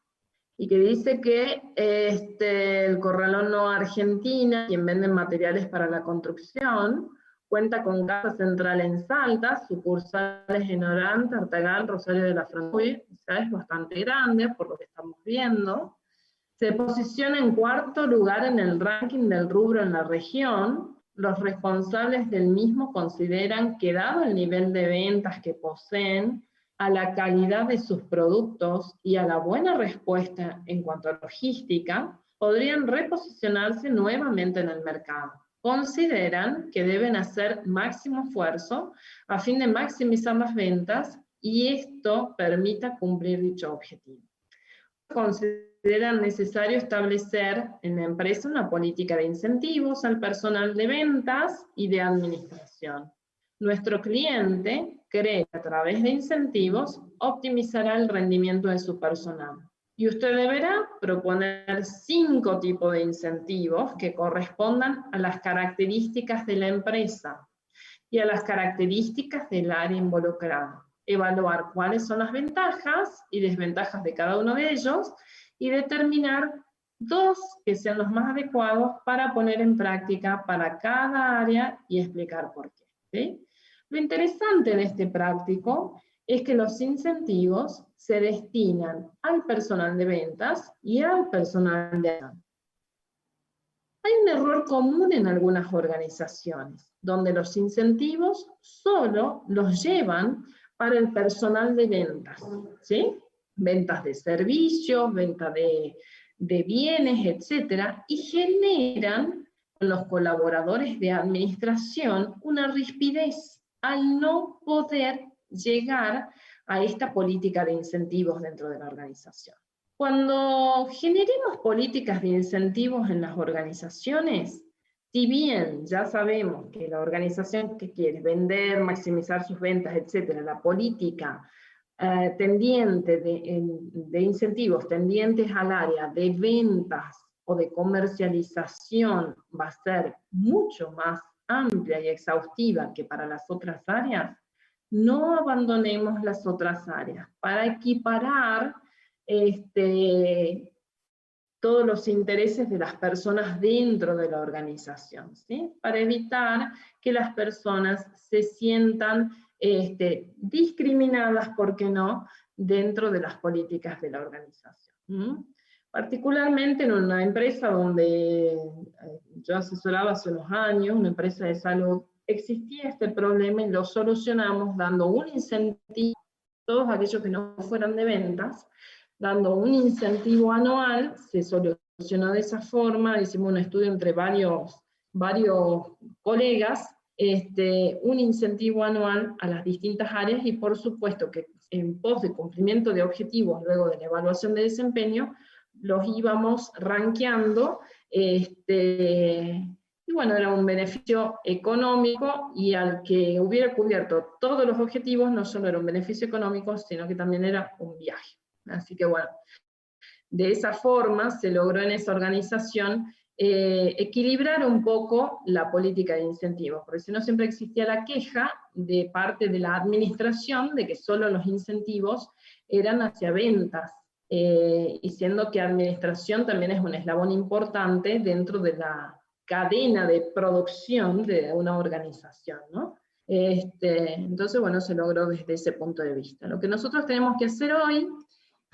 y que dice que el Corralón No Argentina, quien vende materiales para la construcción, cuenta con casa central en Salta, sucursales en Orán, Tartagal, Rosario de la Frontera, o sea, es bastante grande por lo que estamos viendo. Se posiciona en cuarto lugar en el ranking del rubro en la región. Los responsables del mismo consideran que, dado el nivel de ventas que poseen, a la calidad de sus productos y a la buena respuesta en cuanto a logística, podrían reposicionarse nuevamente en el mercado. Consideran que deben hacer máximo esfuerzo a fin de maximizar las ventas y esto permita cumplir dicho objetivo. Consideran necesario establecer en la empresa una política de incentivos al personal de ventas y de administración. Nuestro cliente cree que a través de incentivos optimizará el rendimiento de su personal. Y usted deberá proponer 5 tipos de incentivos que correspondan a las características de la empresa y a las características del área involucrada. Evaluar cuáles son las ventajas y desventajas de cada uno de ellos y determinar 2 que sean los más adecuados para poner en práctica para cada área y explicar por qué. ¿Sí? Lo interesante de este práctico es que los incentivos se destinan al personal de ventas y al personal de acción. Hay un error común en algunas organizaciones, donde los incentivos solo los llevan para el personal de ventas, ¿sí? Ventas de servicios, venta de bienes, etc. Y generan en los colaboradores de administración una rispidez al no poder llegar a esta política de incentivos dentro de la organización. Cuando generemos políticas de incentivos en las organizaciones, si bien ya sabemos que la organización que quiere vender, maximizar sus ventas, etc., la política tendiente de incentivos tendientes al área de ventas o de comercialización va a ser mucho más amplia y exhaustiva que para las otras áreas, no abandonemos las otras áreas para equiparar todos los intereses de las personas dentro de la organización, ¿sí? Para evitar que las personas se sientan discriminadas, ¿por qué no?, dentro de las políticas de la organización. Particularmente en una empresa donde yo asesoraba hace unos años, una empresa de salud, existía este problema y lo solucionamos dando un incentivo a todos aquellos que no fueran de ventas, dando un incentivo anual. Se solucionó de esa forma, hicimos un estudio entre varios colegas, un incentivo anual a las distintas áreas y por supuesto que en pos de cumplimiento de objetivos, luego de la evaluación de desempeño, los íbamos rankeando, y bueno, era un beneficio económico y al que hubiera cubierto todos los objetivos, no solo era un beneficio económico, sino que también era un viaje. Así que bueno, de esa forma se logró en esa organización equilibrar un poco la política de incentivos, porque si no siempre existía la queja de parte de la administración de que solo los incentivos eran hacia ventas, y siendo que administración también es un eslabón importante dentro de la cadena de producción de una organización, ¿no? Entonces, bueno, se logró desde ese punto de vista. Lo que nosotros tenemos que hacer hoy,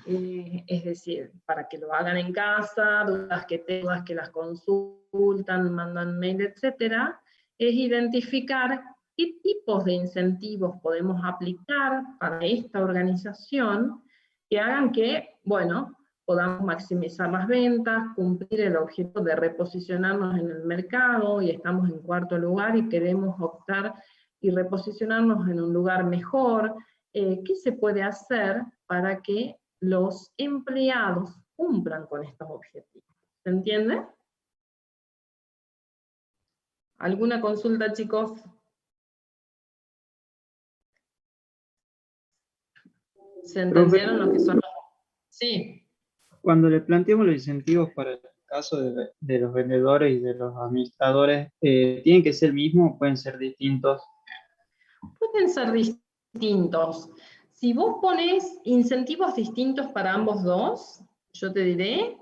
es decir, para que lo hagan en casa, dudas que tengas, que las consultan, mandan mail, etcétera, es identificar qué tipos de incentivos podemos aplicar para esta organización que hagan que, bueno, podamos maximizar las ventas, cumplir el objetivo de reposicionarnos en el mercado y estamos en cuarto lugar y queremos optar y reposicionarnos en un lugar mejor. ¿Qué se puede hacer para que los empleados cumplan con estos objetivos? ¿Se entiende? ¿Alguna consulta, chicos? ¿Se entendieron lo que son? Sí. Cuando le planteamos los incentivos para caso de los vendedores y de los administradores, ¿tienen que ser el mismo o pueden ser distintos? Pueden ser distintos. Si vos pones incentivos distintos para ambos dos, yo te diré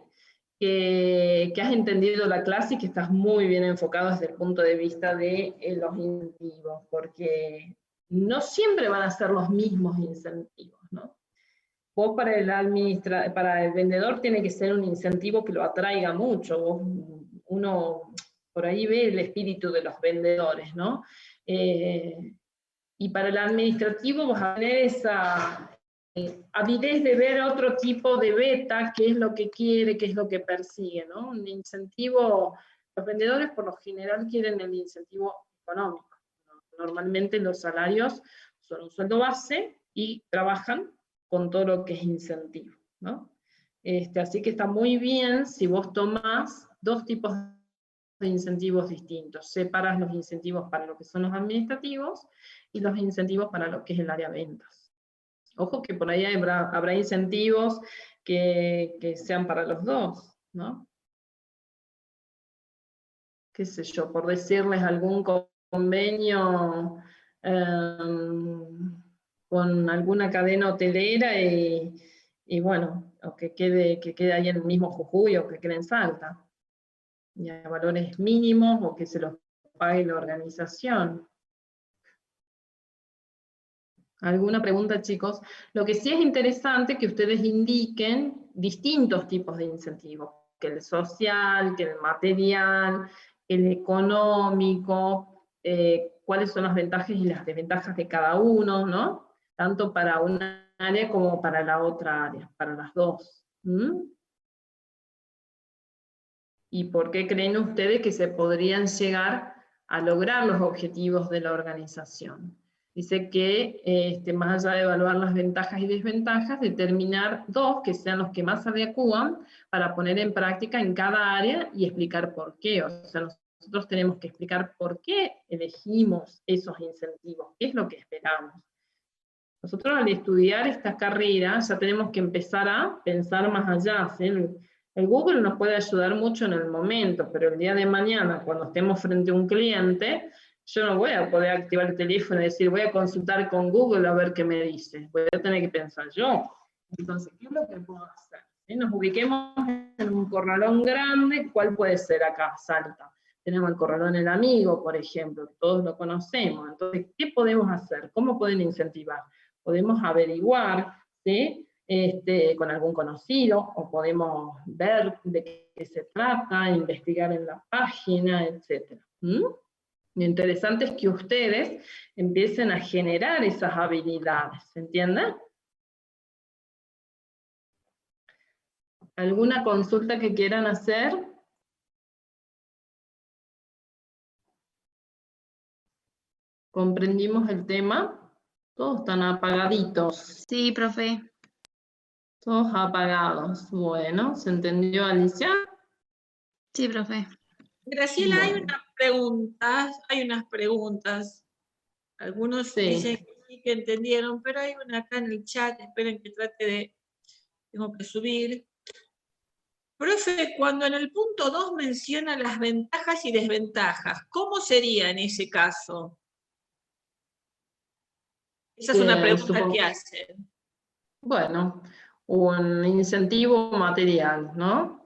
que has entendido la clase y que estás muy bien enfocado desde el punto de vista de los incentivos, porque no siempre van a ser los mismos incentivos, ¿no? Vos para el vendedor tiene que ser un incentivo que lo atraiga mucho. Uno por ahí ve el espíritu de los vendedores, ¿no? Y para el administrativo vas a tener esa avidez de ver otro tipo de beta, qué es lo que quiere, qué es lo que persigue, ¿no? Un incentivo, los vendedores por lo general quieren el incentivo económico. Normalmente los salarios son un sueldo base y trabajan con todo lo que es incentivo, ¿no? Así que está muy bien si vos tomás dos tipos de incentivos distintos. Separas los incentivos para lo que son los administrativos y los incentivos para lo que es el área de ventas. Ojo que por ahí habrá incentivos que sean para los dos, ¿no? Qué sé yo, por decirles algún convenio con alguna cadena hotelera y bueno, o que quede ahí en el mismo Jujuy o que quede en Salta. Y a valores mínimos o que se los pague la organización. ¿Alguna pregunta, chicos? Lo que sí es interesante que ustedes indiquen distintos tipos de incentivos, que el social, que el material, el económico, cuáles son las ventajas y las desventajas de cada uno, ¿no? Tanto para una área como para la otra área, para las dos. ¿Y por qué creen ustedes que se podrían llegar a lograr los objetivos de la organización? Dice que más allá de evaluar las ventajas y desventajas, determinar dos que sean los que más se adecúan para poner en práctica en cada área y explicar por qué. O sea, nosotros tenemos que explicar por qué elegimos esos incentivos, qué es lo que esperamos. Nosotros al estudiar esta carrera ya tenemos que empezar a pensar más allá, ¿sí? El Google nos puede ayudar mucho en el momento, pero el día de mañana, cuando estemos frente a un cliente, yo no voy a poder activar el teléfono y decir, voy a consultar con Google a ver qué me dice. Voy a tener que pensar yo. Entonces, ¿qué es lo que puedo hacer? Nos ubiquemos en un corralón grande, ¿cuál puede ser acá? Salta. Tenemos el corralón El Amigo, por ejemplo, todos lo conocemos. Entonces, ¿qué podemos hacer? ¿Cómo pueden incentivar? Podemos averiguar, ¿sí? Con algún conocido, o podemos ver de qué se trata, investigar en la página, etc. Lo interesante es que ustedes empiecen a generar esas habilidades, ¿se entiende? ¿Alguna consulta que quieran hacer? ¿Comprendimos el tema? Todos están apagaditos. Sí, profe. Todos apagados. Bueno, ¿se entendió, Alicia? Sí, profe. Graciela, Bueno. hay unas preguntas. Algunos Sí. dicen que sí que entendieron, pero hay una acá en el chat, esperen que trate de, tengo que subir. Profe, cuando en el punto 2 menciona las ventajas y desventajas, ¿cómo sería en ese caso? Esa es una pregunta que hacen. Bueno, un incentivo material, ¿no?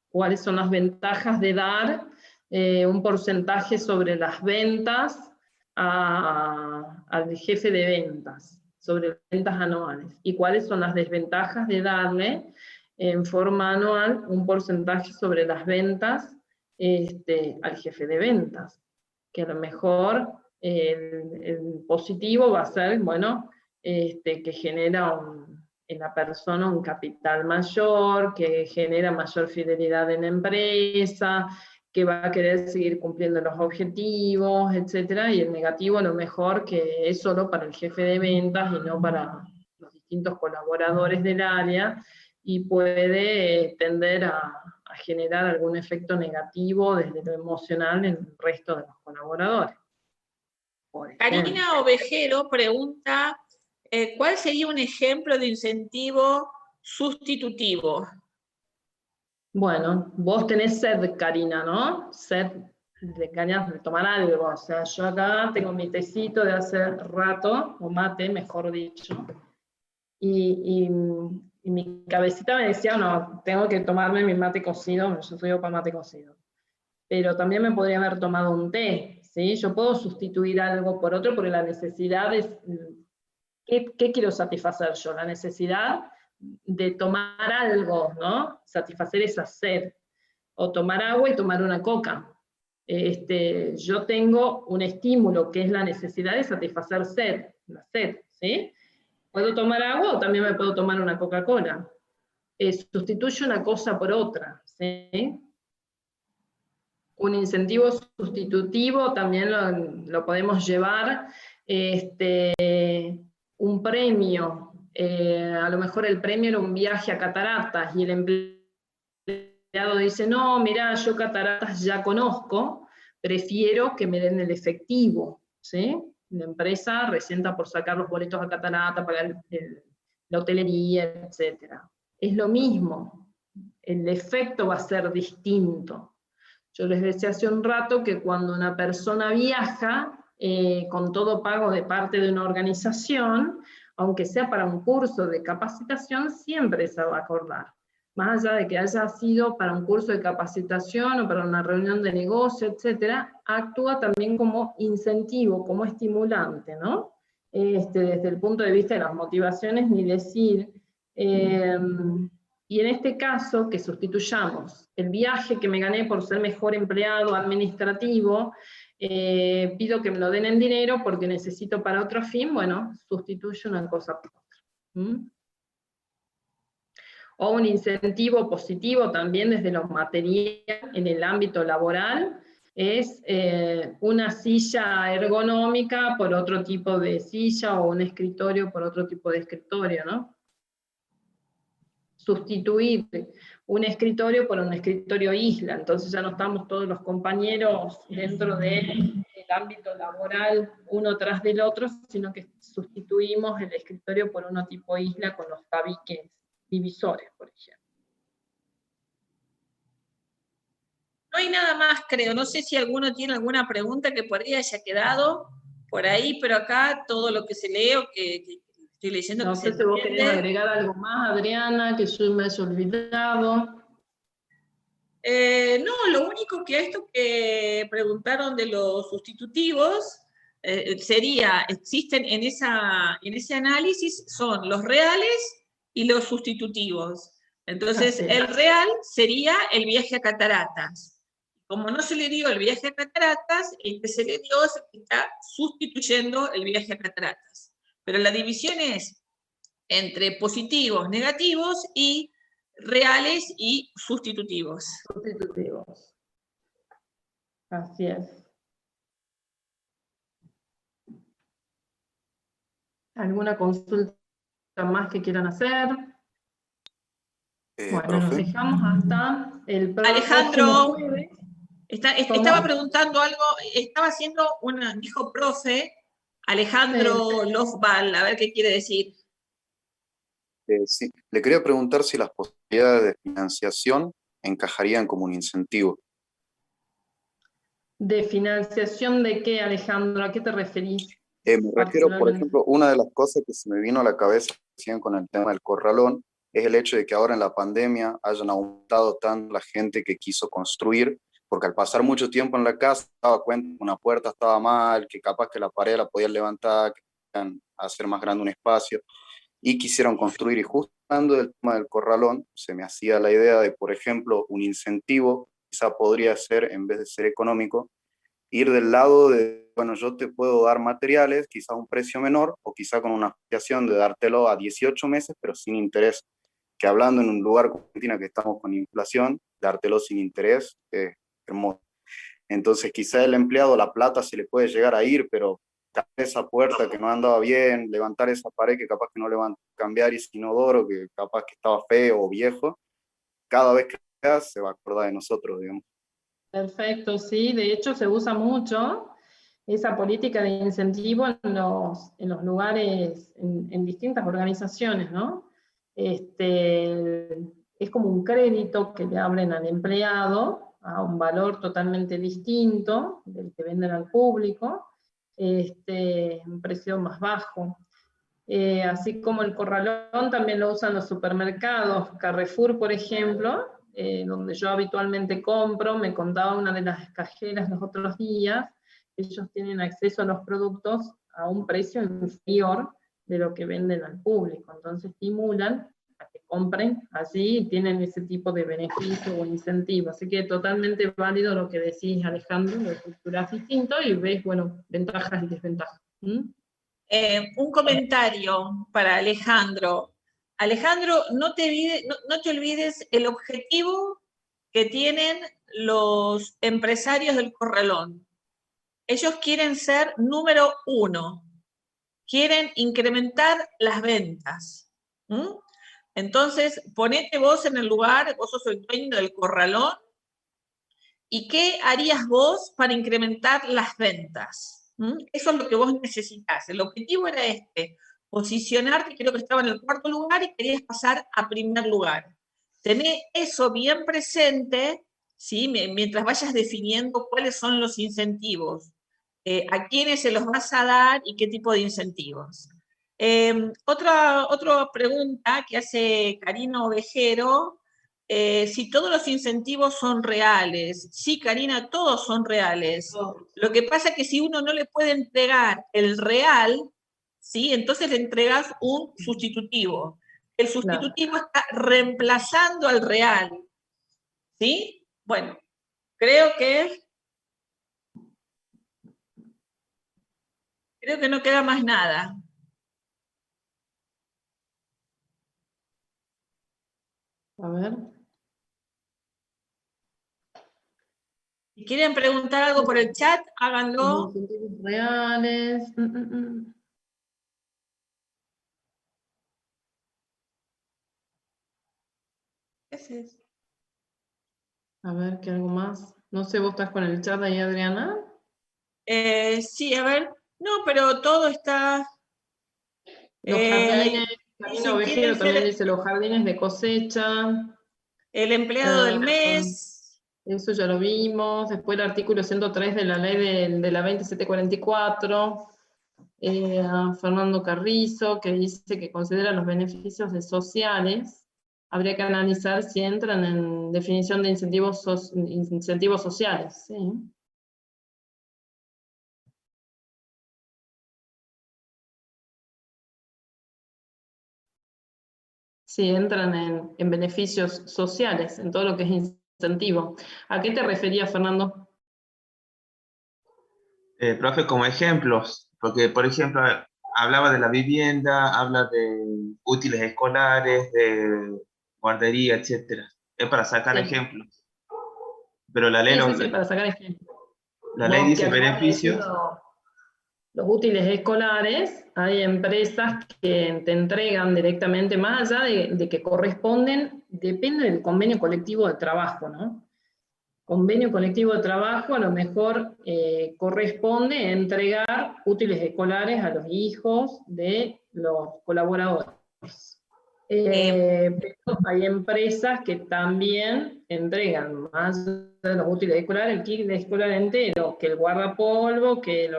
¿Cuáles son las ventajas de dar un porcentaje sobre las ventas al jefe de ventas, sobre ventas anuales? ¿Y cuáles son las desventajas de darle en forma anual un porcentaje sobre las ventas al jefe de ventas? Que a lo mejor el positivo va a ser, bueno, que genera en la persona un capital mayor, que genera mayor fidelidad en la empresa, que va a querer seguir cumpliendo los objetivos, etc. Y el negativo a lo mejor que es solo para el jefe de ventas y no para los distintos colaboradores del área, y puede tender a generar algún efecto negativo desde lo emocional en el resto de los colaboradores. Karina Ovejero pregunta, ¿cuál sería un ejemplo de incentivo sustitutivo? Bueno, vos tenés sed, Karina, ¿no? Sed de ganas de tomar algo. O sea, yo acá tengo mi tecito de hace rato, o mate, mejor dicho, y mi cabecita me decía, no, tengo que tomarme mi mate cocido, yo soy para mate cocido. Pero también me podría haber tomado un té, ¿sí? Yo puedo sustituir algo por otro, porque la necesidad es, ¿qué quiero satisfacer yo? La necesidad de tomar algo, ¿no? Satisfacer esa sed. O tomar agua y tomar una coca. Yo tengo un estímulo que es la necesidad de satisfacer sed, la sed, ¿sí? Puedo tomar agua o también me puedo tomar una Coca-Cola. Sustituyo una cosa por otra, ¿sí? Un incentivo sustitutivo también lo podemos llevar, un premio, a lo mejor el premio era un viaje a cataratas y el empleado dice, no, mira, yo cataratas ya conozco, prefiero que me den el efectivo, ¿sí? La empresa resienta por sacar los boletos a catarata, pagar la hotelería, etc. Es lo mismo, el efecto va a ser distinto. Yo les decía hace un rato que cuando una persona viaja, con todo pago de parte de una organización, aunque sea para un curso de capacitación, siempre se va a acordar. Más allá de que haya sido para un curso de capacitación o para una reunión de negocio, etcétera, actúa también como incentivo, como estimulante, ¿no? Desde el punto de vista de las motivaciones, ni decir. Y en este caso, que sustituyamos el viaje que me gané por ser mejor empleado administrativo, pido que me lo den en dinero porque necesito para otro fin, bueno, sustituyo una cosa por otra. ¿Mm? O un incentivo positivo también desde lo material en el ámbito laboral, es una silla ergonómica por otro tipo de silla, o un escritorio por otro tipo de escritorio, ¿no? Sustituir un escritorio por un escritorio isla, entonces ya no estamos todos los compañeros dentro del ámbito laboral uno tras del otro, sino que sustituimos el escritorio por uno tipo isla con los tabiques divisores, por ejemplo. No hay nada más, creo. No sé si alguno tiene alguna pregunta que por ahí haya quedado por ahí, pero acá todo lo que se lee o que estoy leyendo. No sé si vos querés agregar algo más, Adriana, que yo me haya olvidado. No, lo único que esto que preguntaron de los sustitutivos sería, existen en ese análisis, son los reales y los sustitutivos. Entonces, el real sería el viaje a cataratas. Como no se le dio el viaje a cataratas, el que se le dio es el que está sustituyendo el viaje a cataratas. Pero la división es entre positivos, negativos y reales y sustitutivos. Sustitutivos. Así es. ¿Alguna consulta más que quieran hacer? Bueno, profe. nos dejamos hasta el próximo Alejandro, jueves. estaba preguntando algo, estaba haciendo dijo profe, Alejandro Lofval, a ver qué quiere decir. Sí, le quería preguntar si las posibilidades de financiación encajarían como un incentivo. ¿De financiación de qué, Alejandro? ¿A qué te referís? Me refiero, por ejemplo, una de las cosas que se me vino a la cabeza recién con el tema del corralón, es el hecho de que ahora en la pandemia hayan aumentado tanto la gente que quiso construir, porque al pasar mucho tiempo en la casa, se daba cuenta que una puerta estaba mal, que capaz que la pared la podían levantar, que podían hacer más grande un espacio, y quisieron construir. Y justo hablando del tema del corralón, se me hacía la idea de, por ejemplo, un incentivo, quizá podría ser, en vez de ser económico, ir del lado de, bueno, yo te puedo dar materiales, quizá a un precio menor, o quizá con una asociación de dártelo a 18 meses, pero sin interés. Que hablando en un lugar como Argentina que estamos con inflación, dártelo sin interés es hermoso. Entonces quizá el empleado la plata se le puede llegar a ir, pero esa puerta que no andaba bien, levantar esa pared que capaz que no levanta, cambiar ese inodoro que capaz que estaba feo o viejo, cada vez que veas se va a acordar de nosotros, digamos. Perfecto, sí, de hecho se usa mucho esa política de incentivo en los lugares, en distintas organizaciones, ¿no? es como un crédito que le abren al empleado a un valor totalmente distinto del que venden al público, un precio más bajo. Así como el corralón también lo usan los supermercados, Carrefour por ejemplo, donde yo habitualmente compro, me contaba una de las cajeras los otros días, ellos tienen acceso a los productos a un precio inferior de lo que venden al público, entonces estimulan a que compren así y tienen ese tipo de beneficio o incentivo, así que totalmente válido lo que decís, Alejandro, lo estructurás distinto y ves, bueno, ventajas y desventajas. Un comentario para Alejandro. Alejandro, no te olvides el objetivo que tienen los empresarios del corralón. Ellos quieren ser número 1, quieren incrementar las ventas. Entonces, ponete vos en el lugar, vos sos el dueño del corralón, ¿y qué harías vos para incrementar las ventas? Eso es lo que vos necesitas. El objetivo era posicionarte, creo que estaba en el 4º lugar y querías pasar a 1er lugar. Tené eso bien presente, ¿sí? Mientras vayas definiendo cuáles son los incentivos, a quiénes se los vas a dar y qué tipo de incentivos. Otra pregunta que hace Karina Ovejero, si todos los incentivos son reales. Sí, Karina, todos son reales. Lo que pasa es que si uno no le puede entregar el real, ¿sí? Entonces le entregas un sustitutivo. El sustitutivo está reemplazando al real, ¿sí? Bueno, creo que no queda más nada. A ver. Si quieren preguntar algo por el chat, háganlo. Incentivos reales. ¿Qué haces? A ver, ¿qué algo más? No sé, ¿vos estás con el chat ahí, Adriana? Sí, a ver. No, pero todo está... Los jardines, Camino Ovejero también dice los jardines de cosecha. El empleado del mes. Eso ya lo vimos. Después el artículo 103 de la ley de la 2744. A Fernando Carrizo, que dice que considera los beneficios sociales. Habría que analizar si entran en definición de incentivos sociales. ¿Sí? Sí, entran en beneficios sociales, en todo lo que es incentivo. ¿A qué te referías, Fernando? Profe, como ejemplos, porque por ejemplo hablaba de la vivienda, habla de útiles escolares, de guardería, etcétera. Es para sacar ejemplos. Pero la ley, Sí, para sacar ejemplos. La ley dice beneficios. Los útiles escolares, hay empresas que te entregan directamente, más allá de que corresponden, depende del convenio colectivo de trabajo, ¿no? Convenio colectivo de trabajo a lo mejor corresponde entregar útiles escolares a los hijos de los colaboradores. Pero hay empresas que también entregan más de los útiles escolares, el kit de escolar entero, que el guardapolvo, que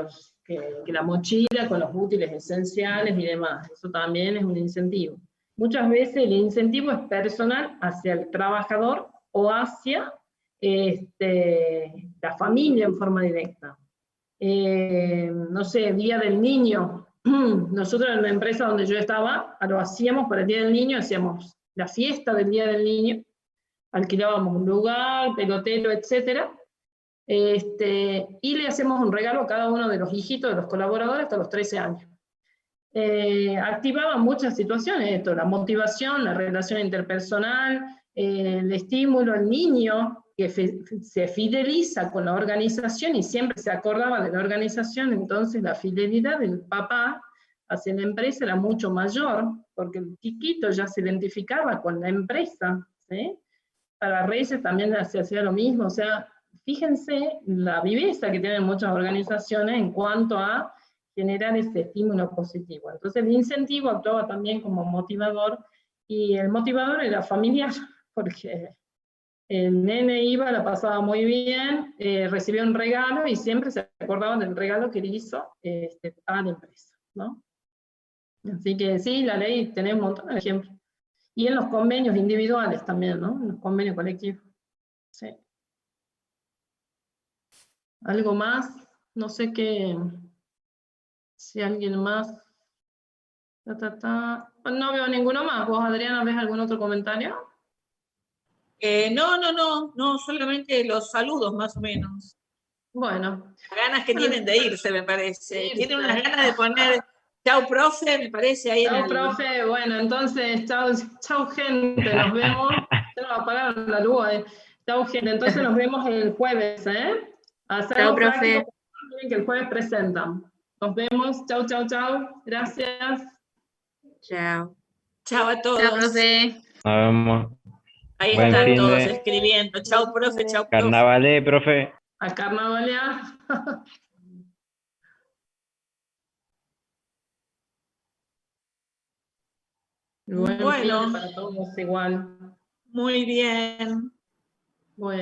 la mochila con los útiles esenciales y demás. Eso también es un incentivo. Muchas veces el incentivo es personal hacia el trabajador o hacia la familia en forma directa. No sé, Día del Niño. Nosotros en la empresa donde yo estaba, lo hacíamos para el Día del Niño, hacíamos la fiesta del Día del Niño, alquilábamos un lugar, pelotero, etc. Y le hacemos un regalo a cada uno de los hijitos de los colaboradores hasta los 13 años. Activaba muchas situaciones, la motivación, la relación interpersonal, el estímulo al niño, que se fideliza con la organización y siempre se acordaba de la organización, entonces la fidelidad del papá hacia la empresa era mucho mayor, porque el chiquito ya se identificaba con la empresa, ¿sí? Para Reyes también se hacía lo mismo, o sea, fíjense la viveza que tienen muchas organizaciones en cuanto a generar ese estímulo positivo. Entonces el incentivo actuaba también como motivador, y el motivador era familiar, porque el nene iba, la pasaba muy bien, recibió un regalo y siempre se acordaban del regalo que le hizo a la empresa, ¿no? Así que sí, la ley tiene un montón de ejemplos. Y en los convenios individuales también, ¿no? En los convenios colectivos. Sí. ¿Algo más? No sé qué, si alguien más. No veo ninguno más. ¿Vos, Adriana, ves algún otro comentario? No, solamente los saludos más o menos. Bueno. Las ganas que tienen de irse, me parece. Tienen unas ganas de poner chau, profe, me parece ahí. Chau, profe. Bueno, entonces, chau, gente. Nos vemos. Ya nos apagaron la luz. Chau, gente. Entonces nos vemos el jueves, ¿eh? Hacemos práctico, que el jueves presentan. Nos vemos. Chau, chau, chau. Gracias. Chao. Chao a todos. Chao, profe. Nos vemos. Ahí Buen están fin todos de escribiendo. Chau, profe, chau, profe. carnavalé, profe. A carnavalear. Bueno, para todos igual. Muy bien. Bueno.